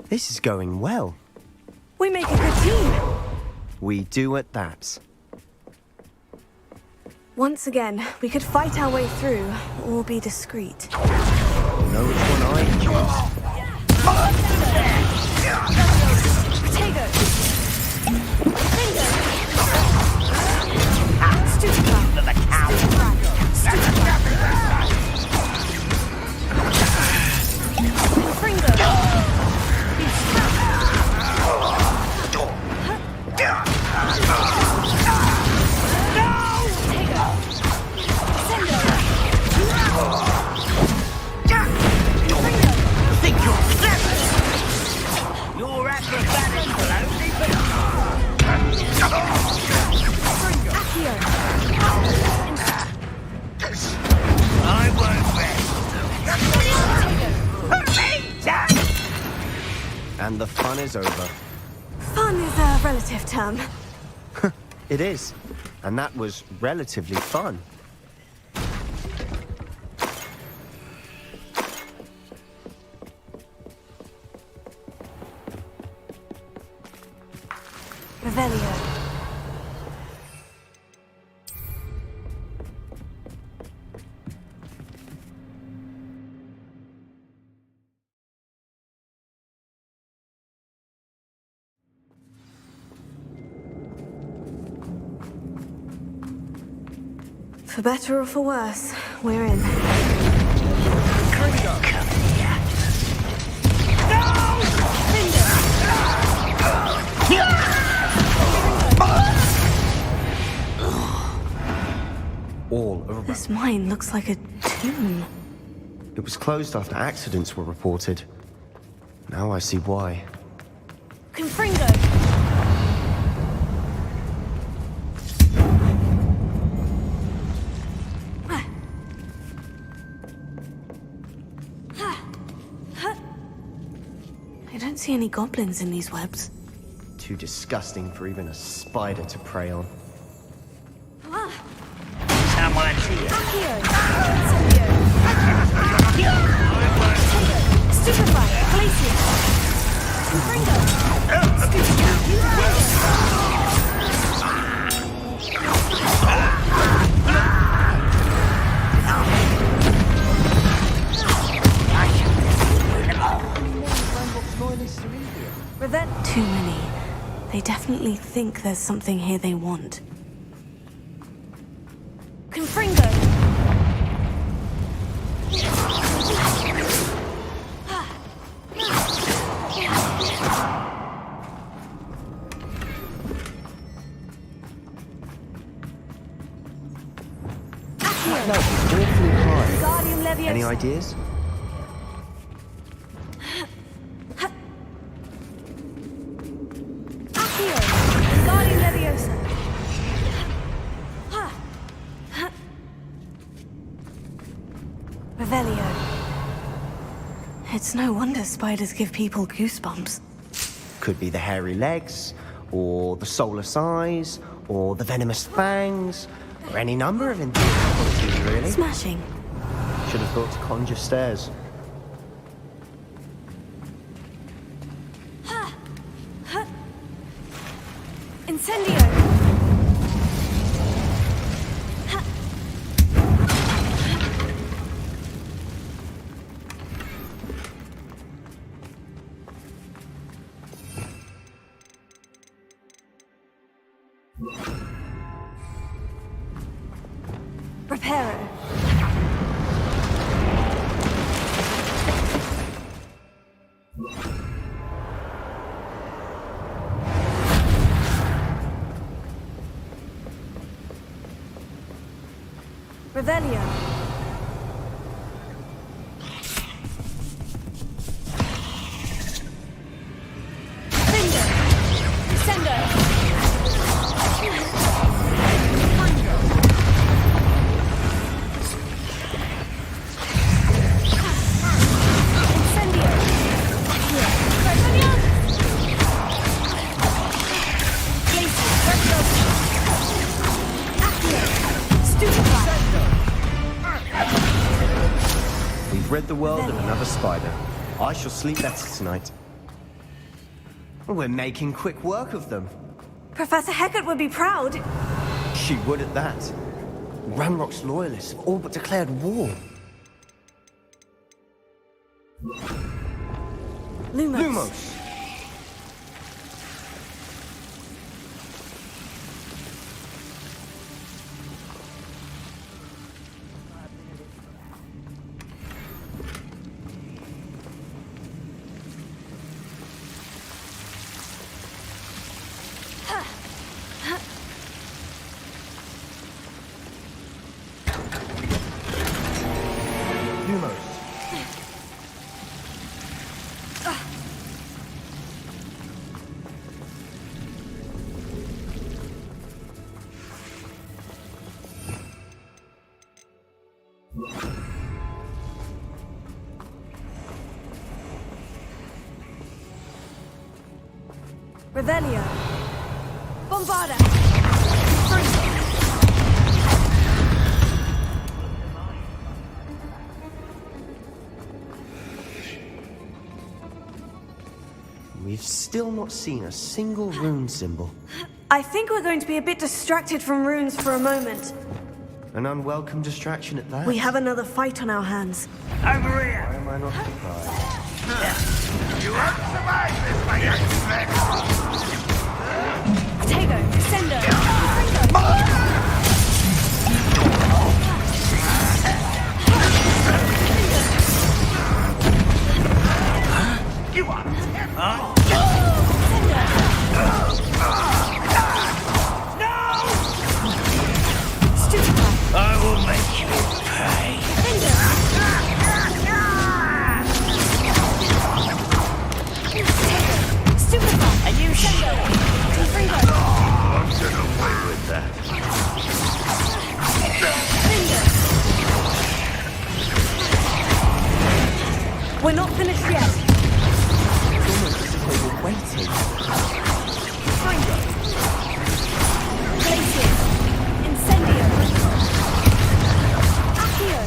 This is going well. We make a good team. We do at that. Once again, we could fight our way through, or be discreet. Know which one I choose. Potato! Finger! Stupefy! Fringo! Think you're clever? Your acrobatics will only be... I won't rest. And the fun is over. Fun is a relative term. It is. And that was relatively fun. Revelio. For better or for worse, we're in. All around. This mine looks like a tomb. It was closed after accidents were reported. Now I see why. Confringo! I don't see any goblins in these webs. Too disgusting for even a spider to prey on. Someone's here. Stupefy! Glacier! Confringo! Too many. They definitely think there's something here they want. Confringo! No, awfully high. Guardian Leviosa. Any ideas? Guardian Leviosa. Revelio. It's no wonder spiders give people goosebumps. Could be the hairy legs, or the soulless eyes, or the venomous fangs, or any number of qualities, really. Smashing. Should have thought to conjure stairs. Incendio! Reparo. Revelio. We've rid the world of another spider. I shall sleep better tonight. We're making quick work of them. Professor Hecat would be proud. She would at that. Ranrock's loyalists have all but declared war. Lumos. Revelio. Bombarda. We've still not seen a single rune symbol. I think we're going to be a bit distracted from runes for a moment. An unwelcome distraction at that. We have another fight on our hands. Over here! Why am I not surprised? You won't survive this, my young friend! Tego, Sendo, You are I will make you pay. And you Sendo. I'm getting away with that. We're not finished yet. It's almost as if they were waiting. Glacier. Incendio. Accio.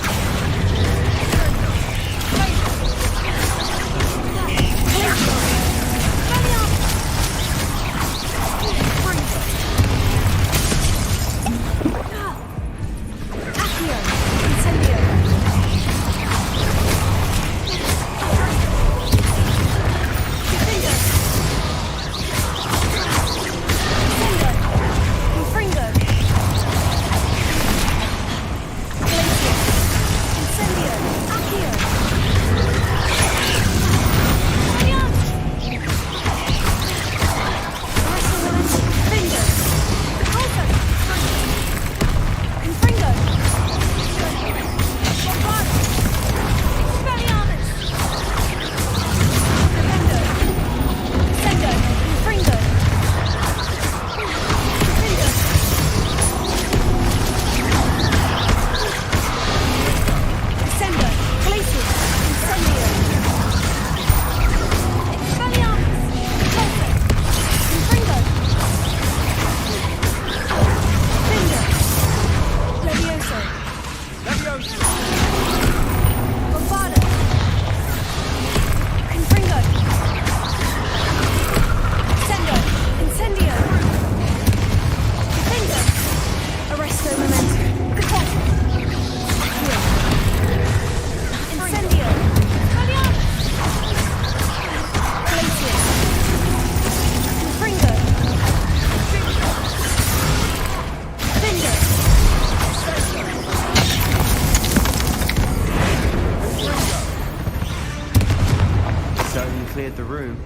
the room.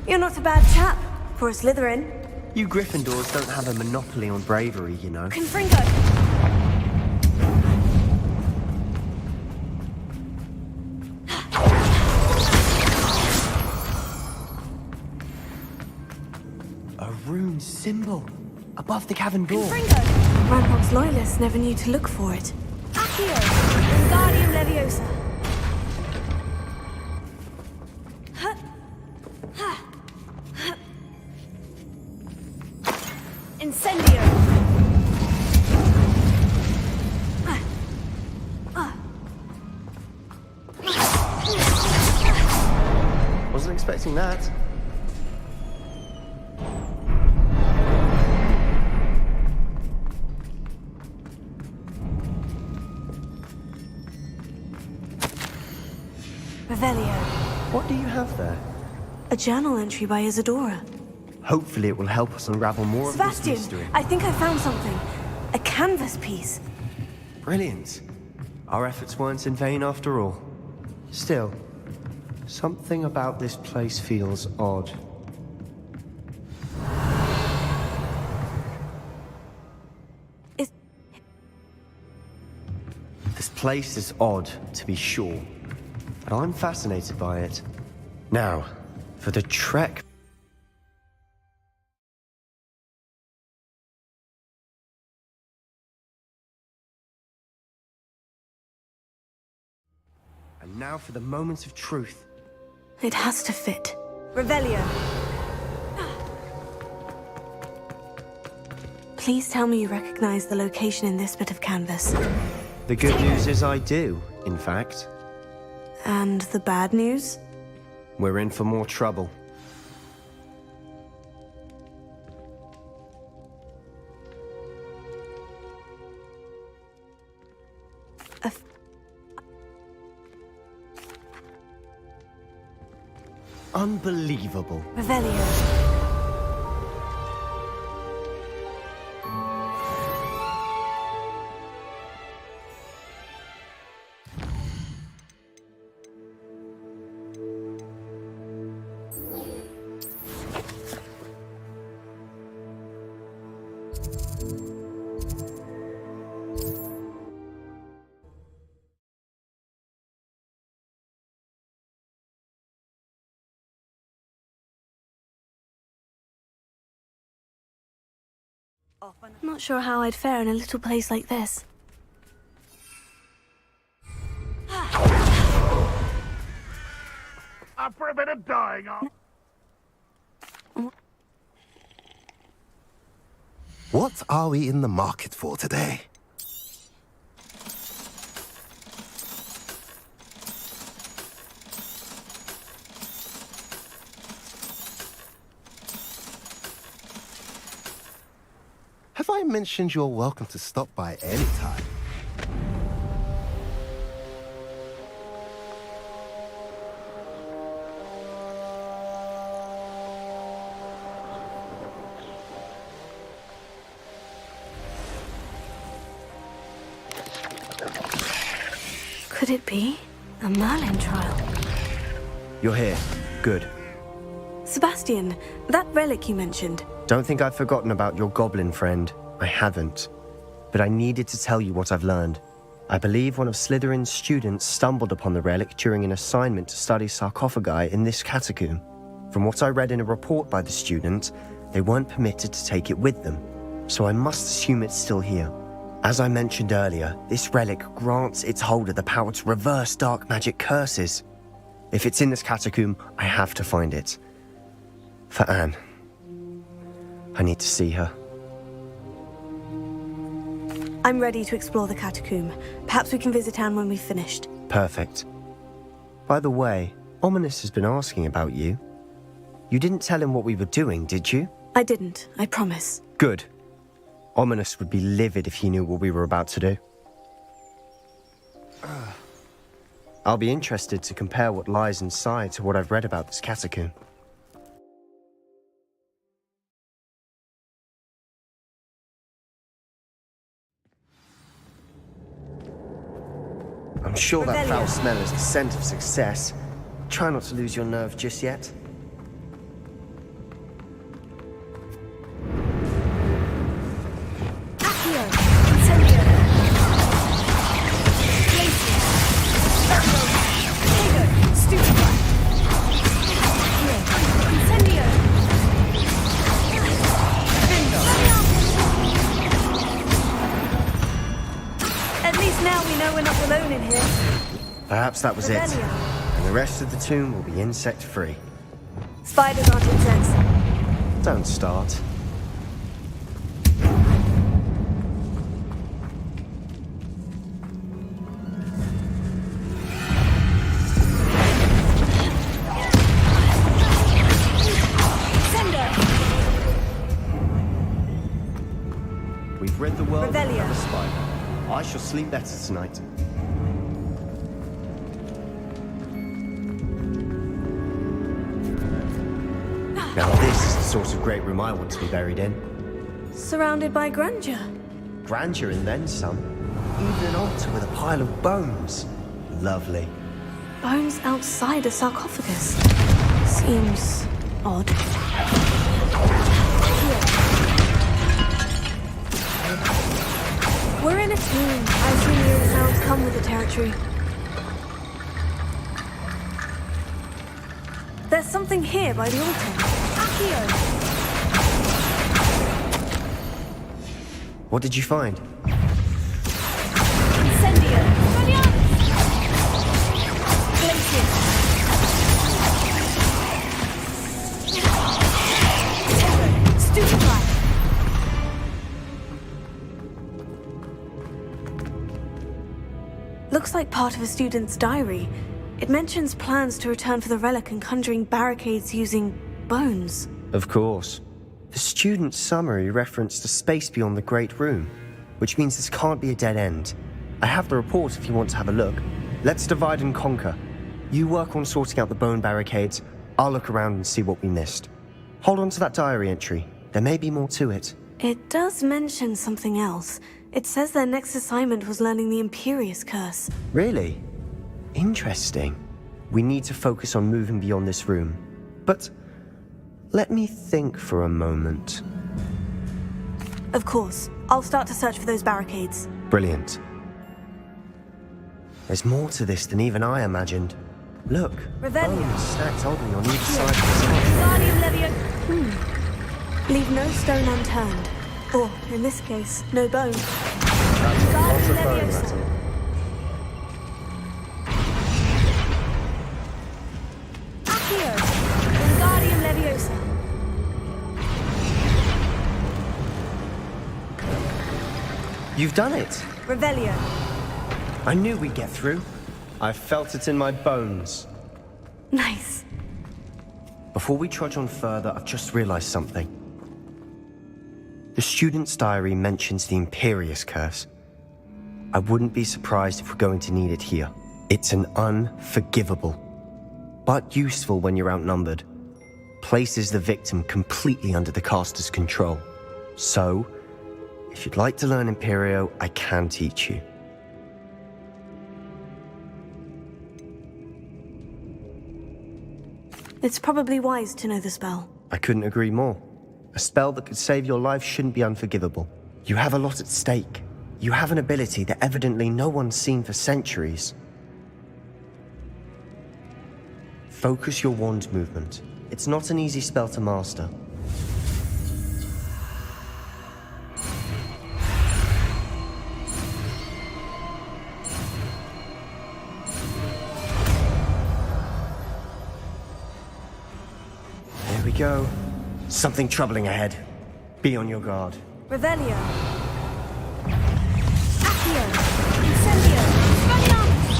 You're not a bad chap for a Slytherin. You Gryffindors don't have a monopoly on bravery, you know. Confringo! A rune symbol above the cavern door. Confringo! Ranrock's loyalists never knew to look for it. Accio! Wingardium Leviosa! Incendio! Wasn't expecting that. Revelio. What do you have there? A journal entry by Isadora. Hopefully it will help us unravel more of this Sebastian, mystery. I think I found something. A canvas piece. Brilliant. Our efforts weren't in vain after all. Still, something about this place feels odd. This place is odd, to be sure. But I'm fascinated by it. Now, for the trek. And now for the moments of truth. It has to fit. Revelio. Please tell me you recognize the location in this bit of canvas. The good news is I do, in fact. And the bad news? We're in for more trouble. Unbelievable. Revelio. Not sure how I'd fare in a little place like this. Up for a bit of dying on. What are we in the market for today? Have I mentioned you're welcome to stop by any time? Could it be a Merlin trial? You're here. Good. Sebastian, that relic you mentioned. Don't think I've forgotten about your goblin friend. I haven't. But I needed to tell you what I've learned. I believe one of Slytherin's students stumbled upon the relic during an assignment to study sarcophagi in this catacomb. From what I read in a report by the student, they weren't permitted to take it with them, so I must assume it's still here. As I mentioned earlier, this relic grants its holder the power to reverse dark magic curses. If it's in this catacomb, I have to find it. For Anne. I need to see her. I'm ready to explore the catacomb. Perhaps we can visit Anne when we've finished. Perfect. By the way, Ominous has been asking about you. You didn't tell him what we were doing, did you? I didn't, I promise. Good. Ominous would be livid if he knew what we were about to do. I'll be interested to compare what lies inside to what I've read about this catacomb. I'm sure that foul smell is the scent of success. Try not to lose your nerve just yet. Now we know we're not alone in here. Perhaps that was it. Revelio. And the rest of the tomb will be insect-free. Spiders aren't insects. Don't start. We've rid the world of the spider. I shall sleep better tonight. Now this is the sort of great room I want to be buried in. Surrounded by grandeur. Grandeur and then some. Even an altar with a pile of bones. Lovely. Bones outside a sarcophagus. Seems odd. We're in a tomb. I assume the eerie sounds come with the territory. There's something here by the altar. Accio! What did you find? Incendio! Glacius! Stupefy! Looks like part of a student's diary. It mentions plans to return for the relic and conjuring barricades using bones. Of course. The student's summary referenced a space beyond the Great Room, which means this can't be a dead end. I have the report if you want to have a look. Let's divide and conquer. You work on sorting out the bone barricades. I'll look around and see what we missed. Hold on to that diary entry. There may be more to it. It does mention something else. It says their next assignment was learning the Imperious Curse. Really? Interesting. We need to focus on moving beyond this room. But let me think for a moment. Of course. I'll start to search for those barricades. Brilliant. There's more to this than even I imagined. Look, bones stacked oddly on each side of the Guardian Levio. Leave no stone unturned. Or, in this case, no bone. Guardian Leviosa. Accio. Guardian Leviosa. You've done it! Revelio. I knew we'd get through. I felt it in my bones. Nice. Before we trudge on further, I've just realized something. The student's diary mentions the Imperious Curse. I wouldn't be surprised if we're going to need it here. It's an unforgivable, but useful when you're outnumbered. Places the victim completely under the caster's control. So, if you'd like to learn Imperio, I can teach you. It's probably wise to know the spell. I couldn't agree more. A spell that could save your life shouldn't be unforgivable. You have a lot at stake. You have an ability that evidently no one's seen for centuries. Focus your wand movement. It's not an easy spell to master. There we go. Something troubling ahead. Be on your guard. Revelio. Accio. Incendio. Spaniamus.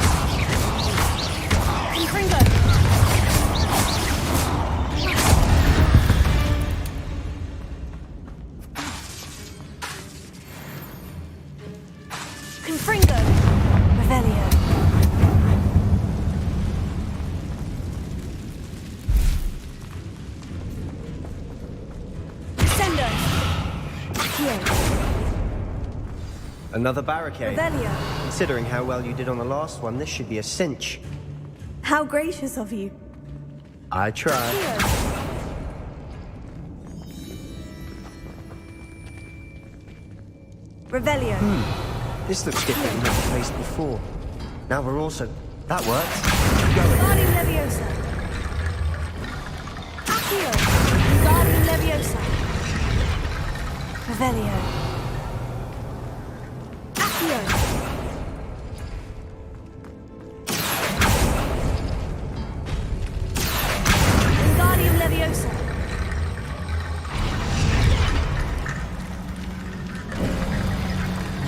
Confringo. Confringo. Revelio. Another barricade. Revelio. Considering how well you did on the last one, this should be a cinch. How gracious of you. I tried. Revelio. This looks different than what we faced before. Now we're also... That worked. Guardian Leviosa. Accio. Guardian Leviosa. Revelio. Accio.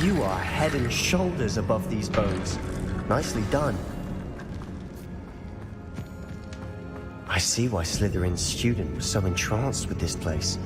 You are head and shoulders above these bones. Nicely done. I see why Slytherin's student was so entranced with this place.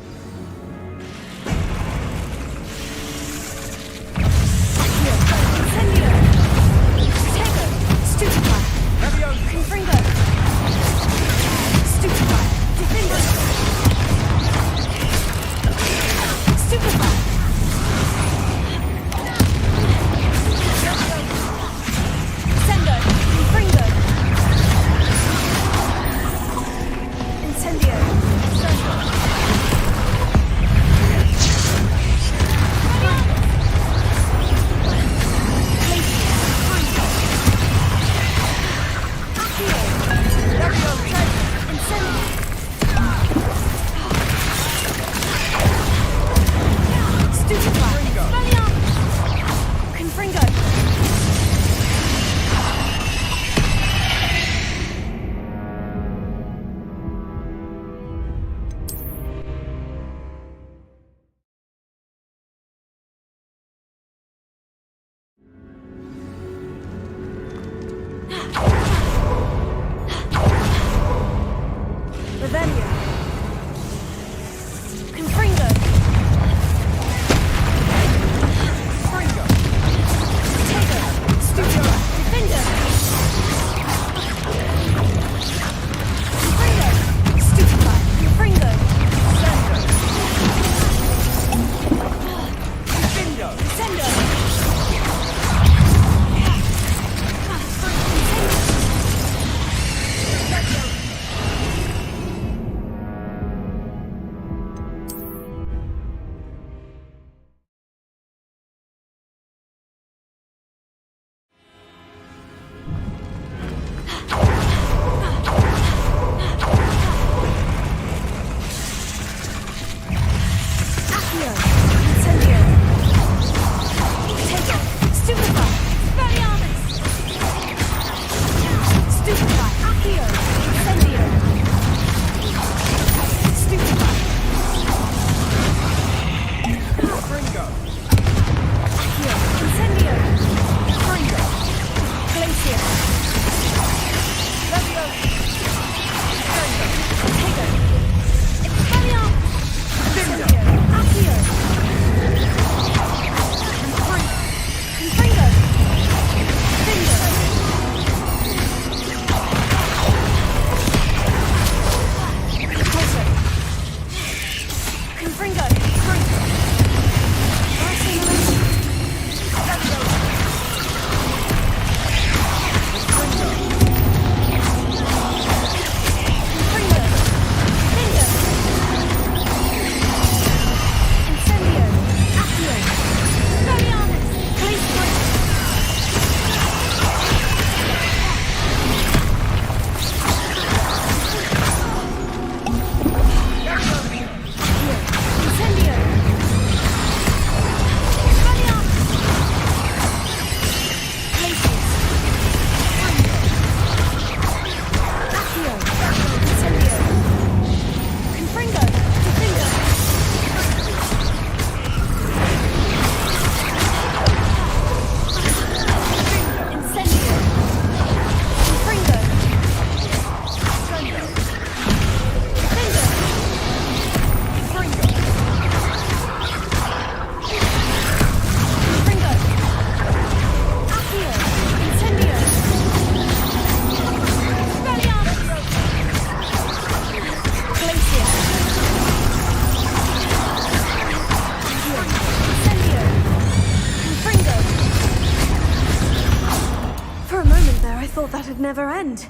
thought that'd never end.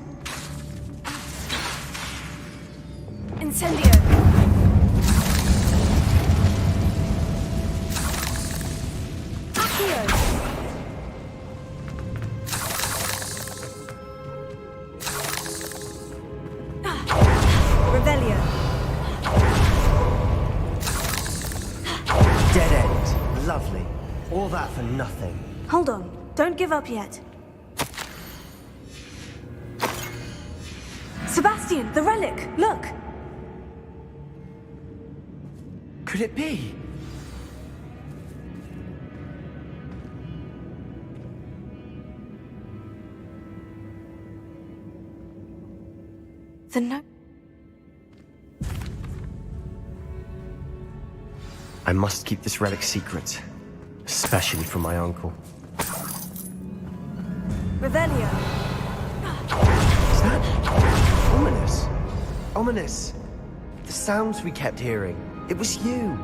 Incendio. Accio. Revelio. Dead end. Lovely. All that for nothing. Hold on. Don't give up yet. Sebastian, the relic! Look! Could it be? The note. I must keep this relic secret, especially from my uncle. Revelio. Is that ominous? Ominous. The sounds we kept hearing. It was you.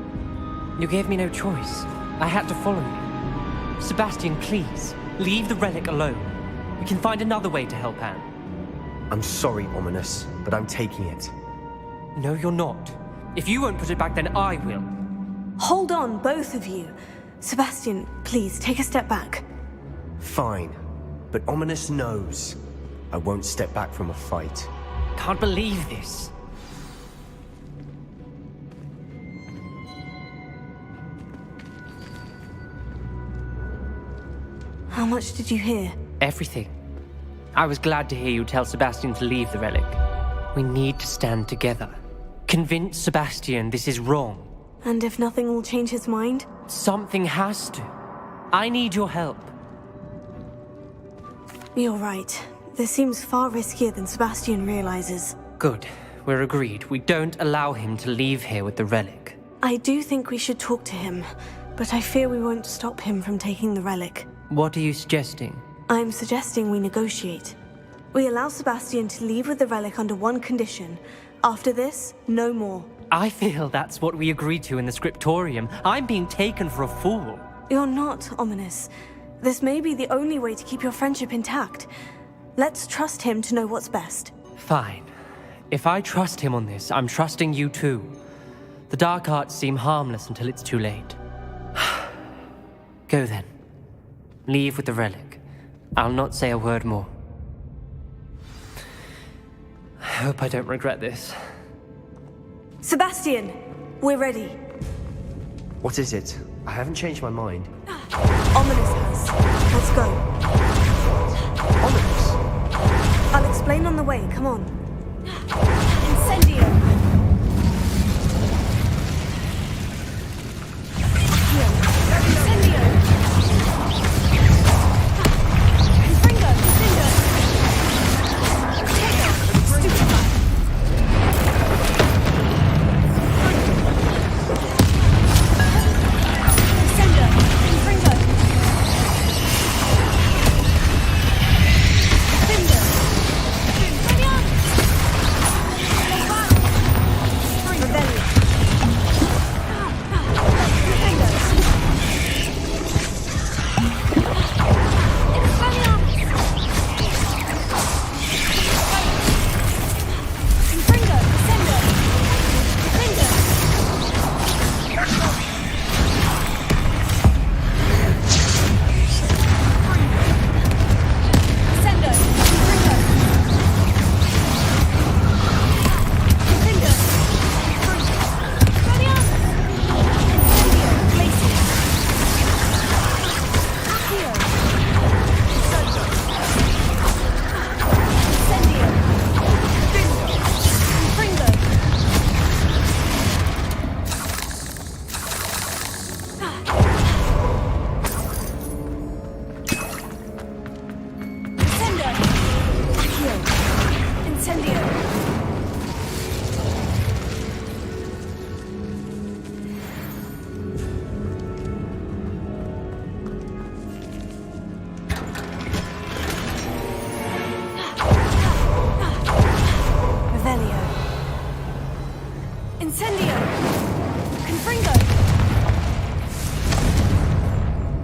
You gave me no choice. I had to follow you. Sebastian, please, leave the relic alone. We can find another way to help Anne. I'm sorry, Ominous, but I'm taking it. No, you're not. If you won't put it back, then I will. Hold on, both of you. Sebastian, please, take a step back. Fine, but Ominous knows I won't step back from a fight. Can't believe this. How much did you hear? Everything. I was glad to hear you tell Sebastian to leave the relic. We need to stand together. Convince Sebastian this is wrong. And if nothing will change his mind? Something has to. I need your help. You're right. This seems far riskier than Sebastian realizes. Good. We're agreed. We don't allow him to leave here with the relic. I do think we should talk to him, but I fear we won't stop him from taking the relic. What are you suggesting? I'm suggesting we negotiate. We allow Sebastian to leave with the relic under one condition. After this, no more. I feel that's what we agreed to in the scriptorium. I'm being taken for a fool. You're not, Ominous. This may be the only way to keep your friendship intact. Let's trust him to know what's best. Fine. If I trust him on this, I'm trusting you too. The dark arts seem harmless until it's too late. Go then. Leave with the relic. I'll not say a word more. I hope I don't regret this. Sebastian! We're ready. What is it? I haven't changed my mind. Ominous has. Let's go. Ominous? I'll explain on the way. Come on. Incendio!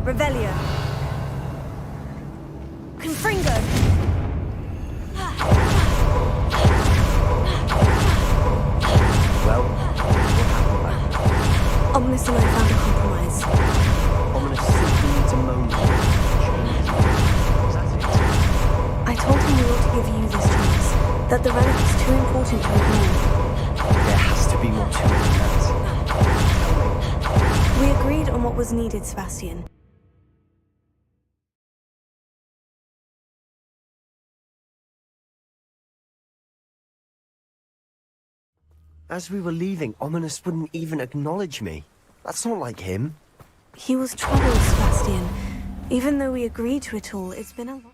Revelio. Confringo. Well, what happened? Ominous and I found a compromise. Ominous simply needs a moment. Is that it? I told him we ought to give you this chance, that the relic is too important to ignore. There has to be more to it than that. We agreed on what was needed, Sebastian. As we were leaving, Ominous wouldn't even acknowledge me. That's not like him. He was troubled, Sebastian. Even though we agreed to it all, it's been a lot.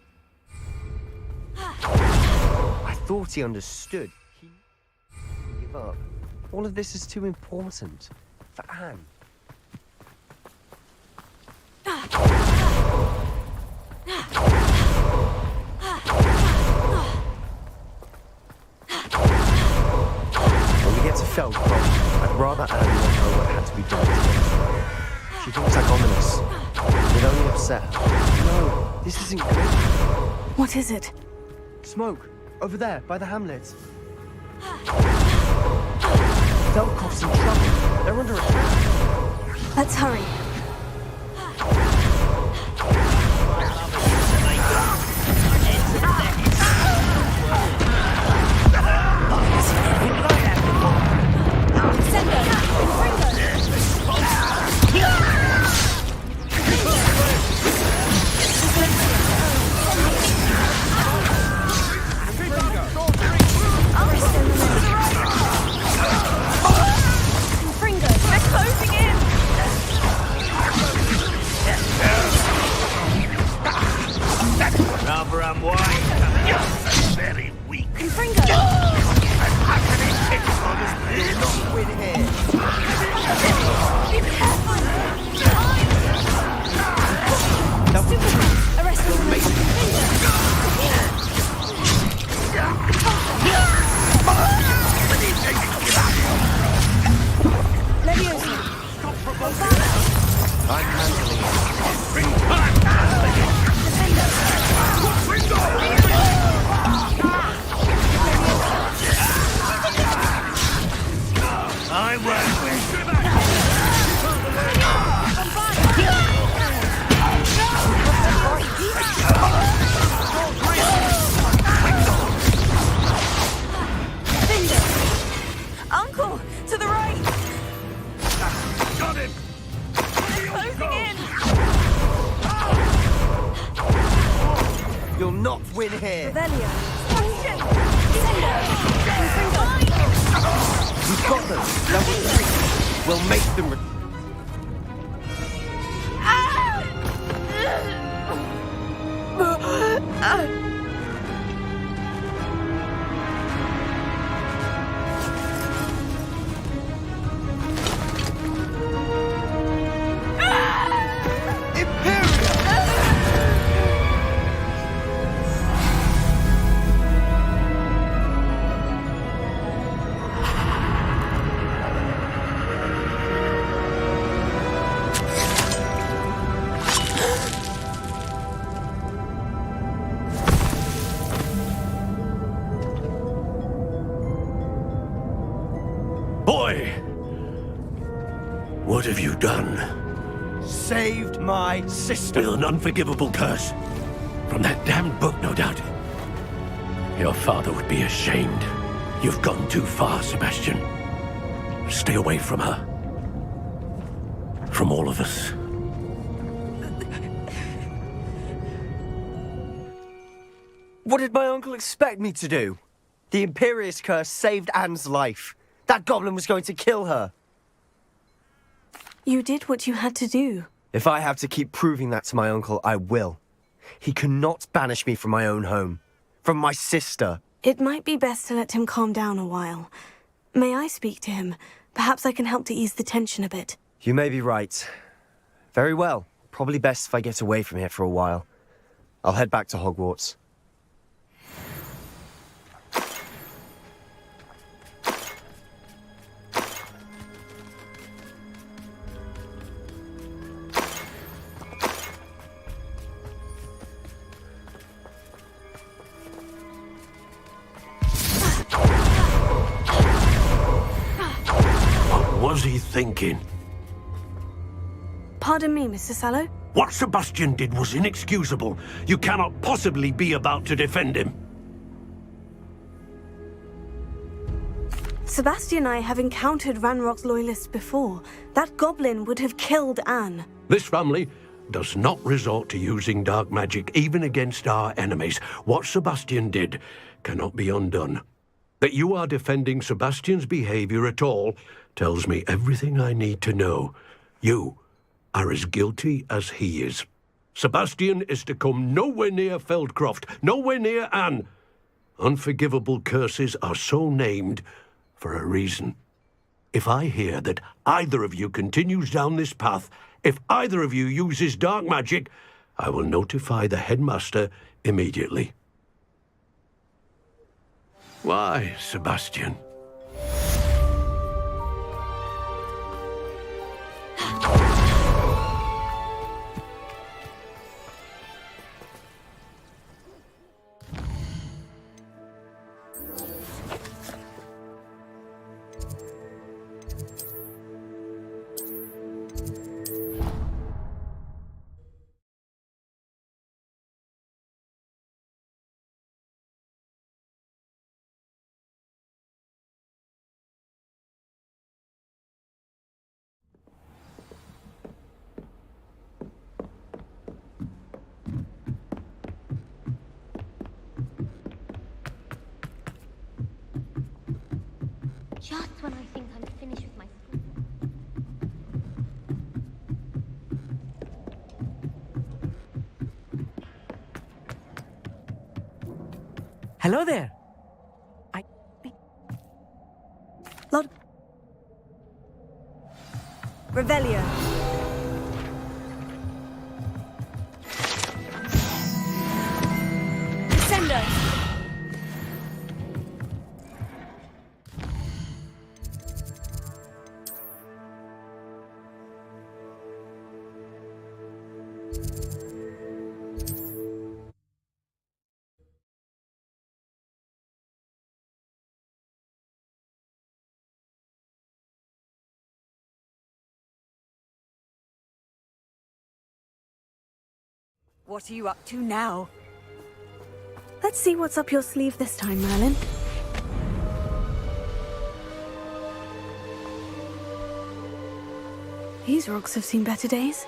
I thought he understood. He give up. All of this is too important. For Anne. When we get to Feldcroft, I'd rather Anne not know what had to be done. She thinks I'm ominous. It only upset her. No, this isn't good. What is it? Smoke. Over there, by the hamlet. Feldcroft's in trouble. They're under attack. Let's hurry. Rather unwise. You're very weak. Confringo! You'll not win here. Be careful! Arrest him! Leviosa! I'm handling I work with Uncle! To the right! Got him! Closing in! You'll not win here. Revelio! We've got them. Level 3. We'll make them. Boy! What have you done? Saved my sister. With an unforgivable curse. From that damned book, no doubt. Your father would be ashamed. You've gone too far, Sebastian. Stay away from her. From all of us. What did my uncle expect me to do? The Imperious curse saved Anne's life. That goblin was going to kill her. You did what you had to do. If I have to keep proving that to my uncle, I will. He cannot banish me from my own home. From my sister. It might be best to let him calm down a while. May I speak to him? Perhaps I can help to ease the tension a bit. You may be right. Very well. Probably best if I get away from here for a while. I'll head back to Hogwarts. What was he thinking? Pardon me, Mr. Sallow? What Sebastian did was inexcusable. You cannot possibly be about to defend him. Sebastian and I have encountered Ranrock's loyalists before. That goblin would have killed Anne. This family does not resort to using dark magic even against our enemies. What Sebastian did cannot be undone. That you are defending Sebastian's behavior at all tells me everything I need to know. You are as guilty as he is. Sebastian is to come nowhere near Feldcroft, nowhere near Anne. Unforgivable curses are so named for a reason. If I hear that either of you continues down this path, if either of you uses dark magic, I will notify the headmaster immediately. Why, Sebastian? Just when I think I'm finished with my school. Hello there. Lord... Revelio. Descendo. What are you up to now? Let's see what's up your sleeve this time, Merlin. These rocks have seen better days.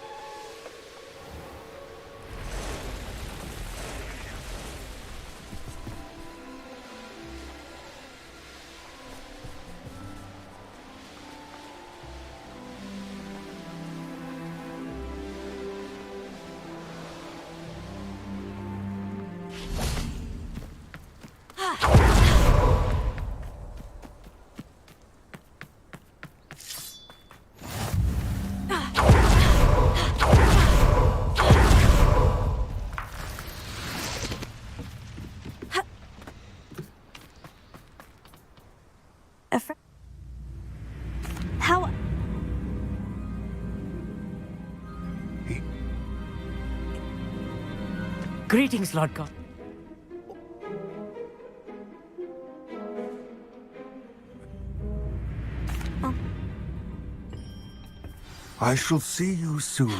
How... Greetings, Lord God. I shall see you soon.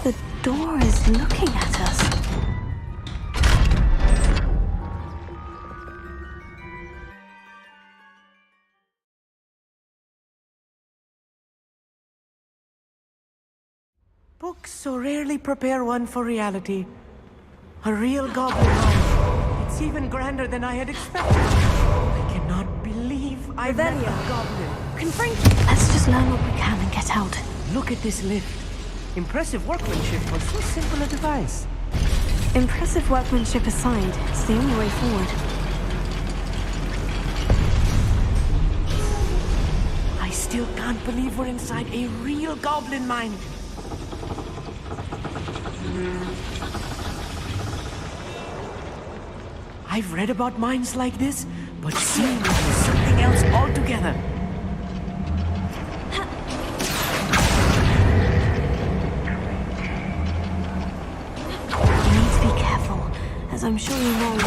The door is looking at us. Books so rarely prepare one for reality. A real goblin mind. It's even grander than I had expected. I cannot believe I met a goblin. Confront. Let's just learn what we can and get out. Look at this lift. Impressive workmanship for so simple a device. Impressive workmanship aside, it's the only way forward. I still can't believe we're inside a real goblin mine. I've read about mines like this, but seeing it is something else altogether. You need to be careful, as I'm sure you know.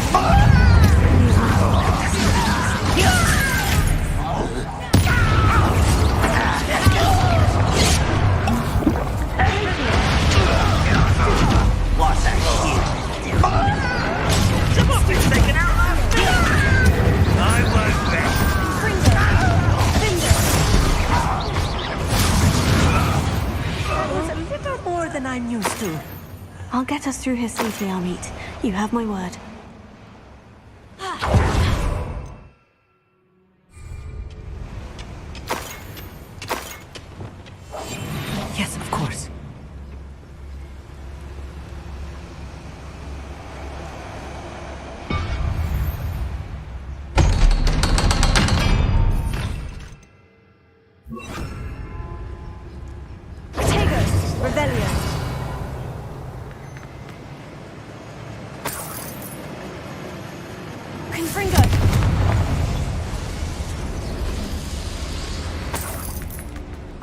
What's that here? Something's taken out last year. I won't bet. That was a little more than I'm used to. I'll get us through here safely, Amit. You have my word. Yes, of course.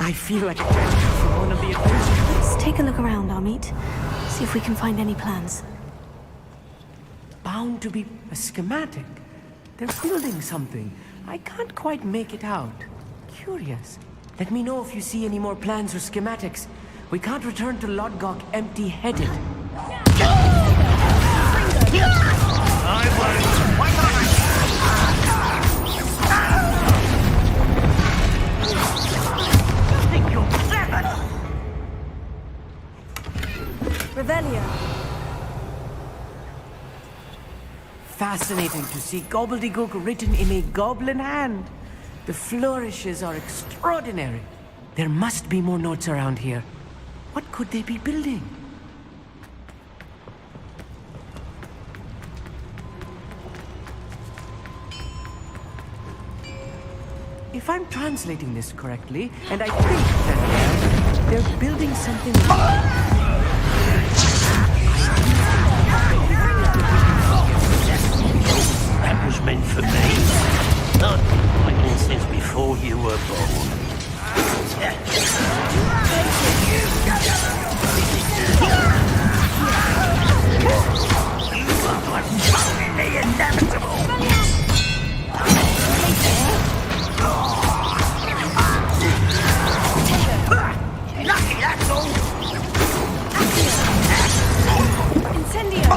I feel like a character from one of the adventures. Let's take a look around, Amit. See if we can find any plans. Bound to be a schematic. They're building something. I can't quite make it out. Curious. Let me know if you see any more plans or schematics. We can't return to Lodgok empty-headed. Revelio. Fascinating to see gobbledygook written in a goblin hand. The flourishes are extraordinary. There must be more notes around here. What could they be building? If I'm translating this correctly, and I think that they're building something. That was meant for me. Not like since before you were born. The inevitable. Lucky, that's all. Incendio.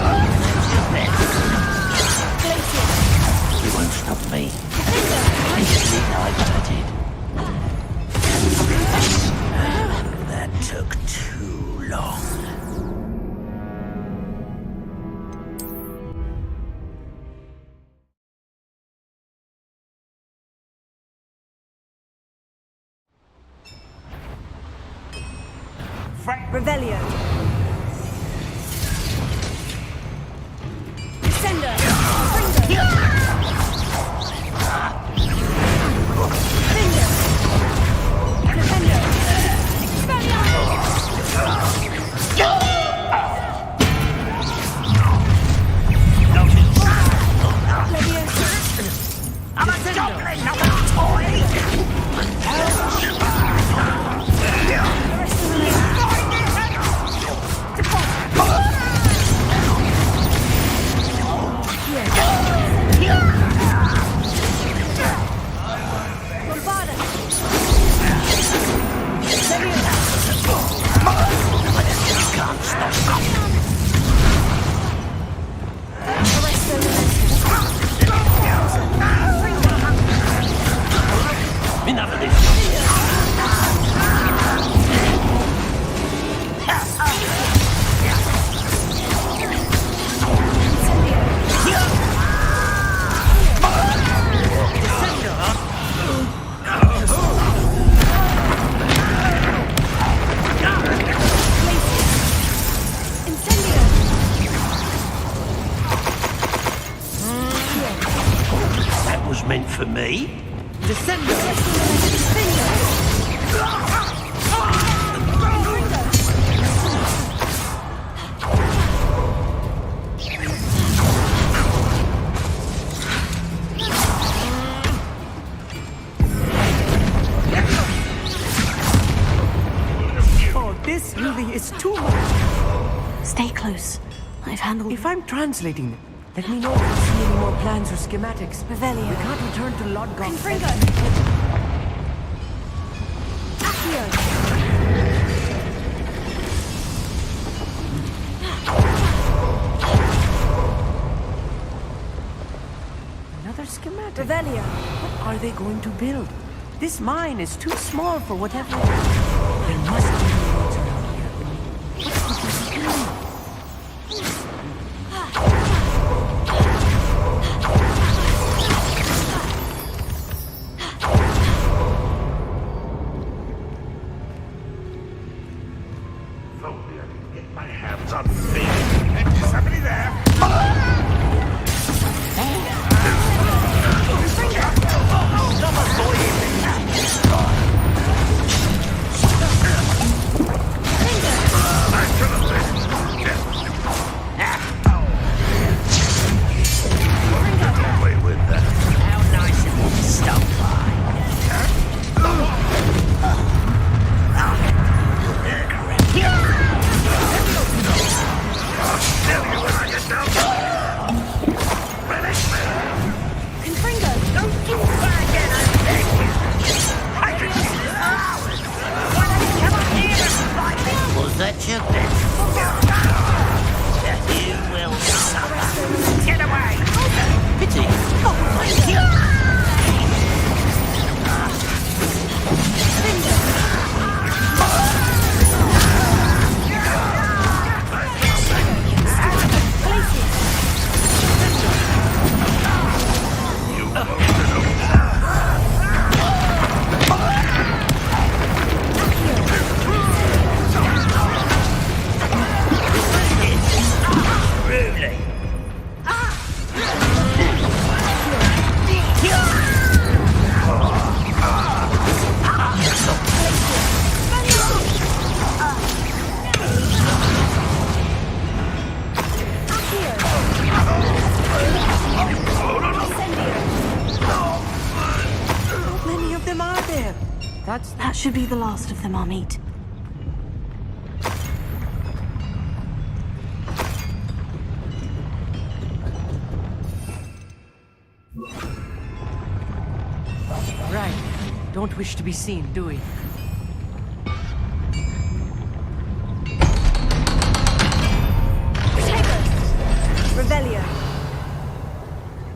You won't stop me. Easily diverted. That took too long. Revelio. Descender. Finger. Defender. I'm a goblin, not a toy! Enough of this. That was meant for me. Oh, this really is too much. Stay close. I've handled. If I'm translating, let me know if you see any more plans or schematics. Revelio. We can't return to Lodgok. Another schematic. Revelio. What are they going to build? This mine is too small for whatever. There must be notes around here. What could this be? Was that your best? You will suffer. Get away! Pity. That should be the last of them, Amit. Right. Don't wish to be seen, do we? Revelio.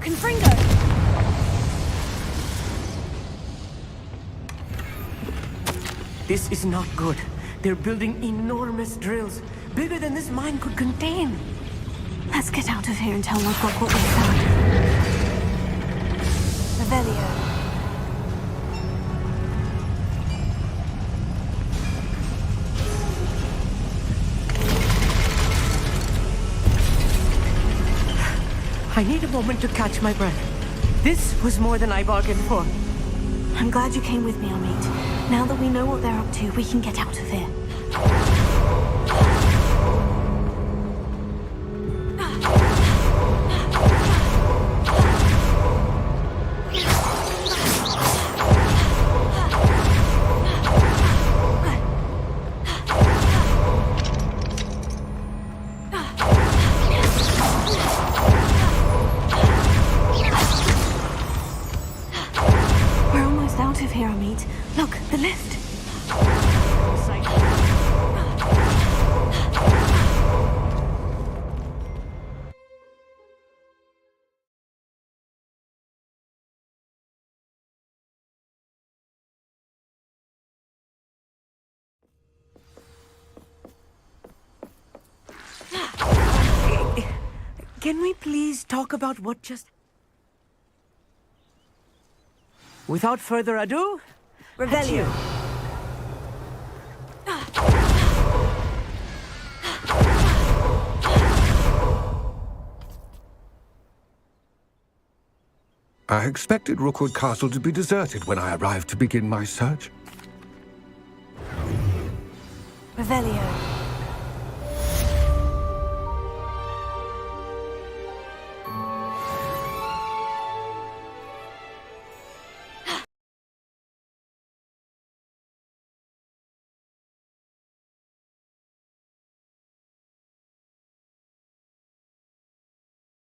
Confringo. This is not good. They're building enormous drills, bigger than this mine could contain. Let's get out of here and tell Lodgok what we found. Revelio. I need a moment to catch my breath. This was more than I bargained for. I'm glad you came with me, Amit. Now that we know what they're up to, we can get out of here. Here, Amit. Look, the lift. Can we please talk about what just... Without further ado, Revelio. I expected Rookwood Castle to be deserted when I arrived to begin my search. Revelio.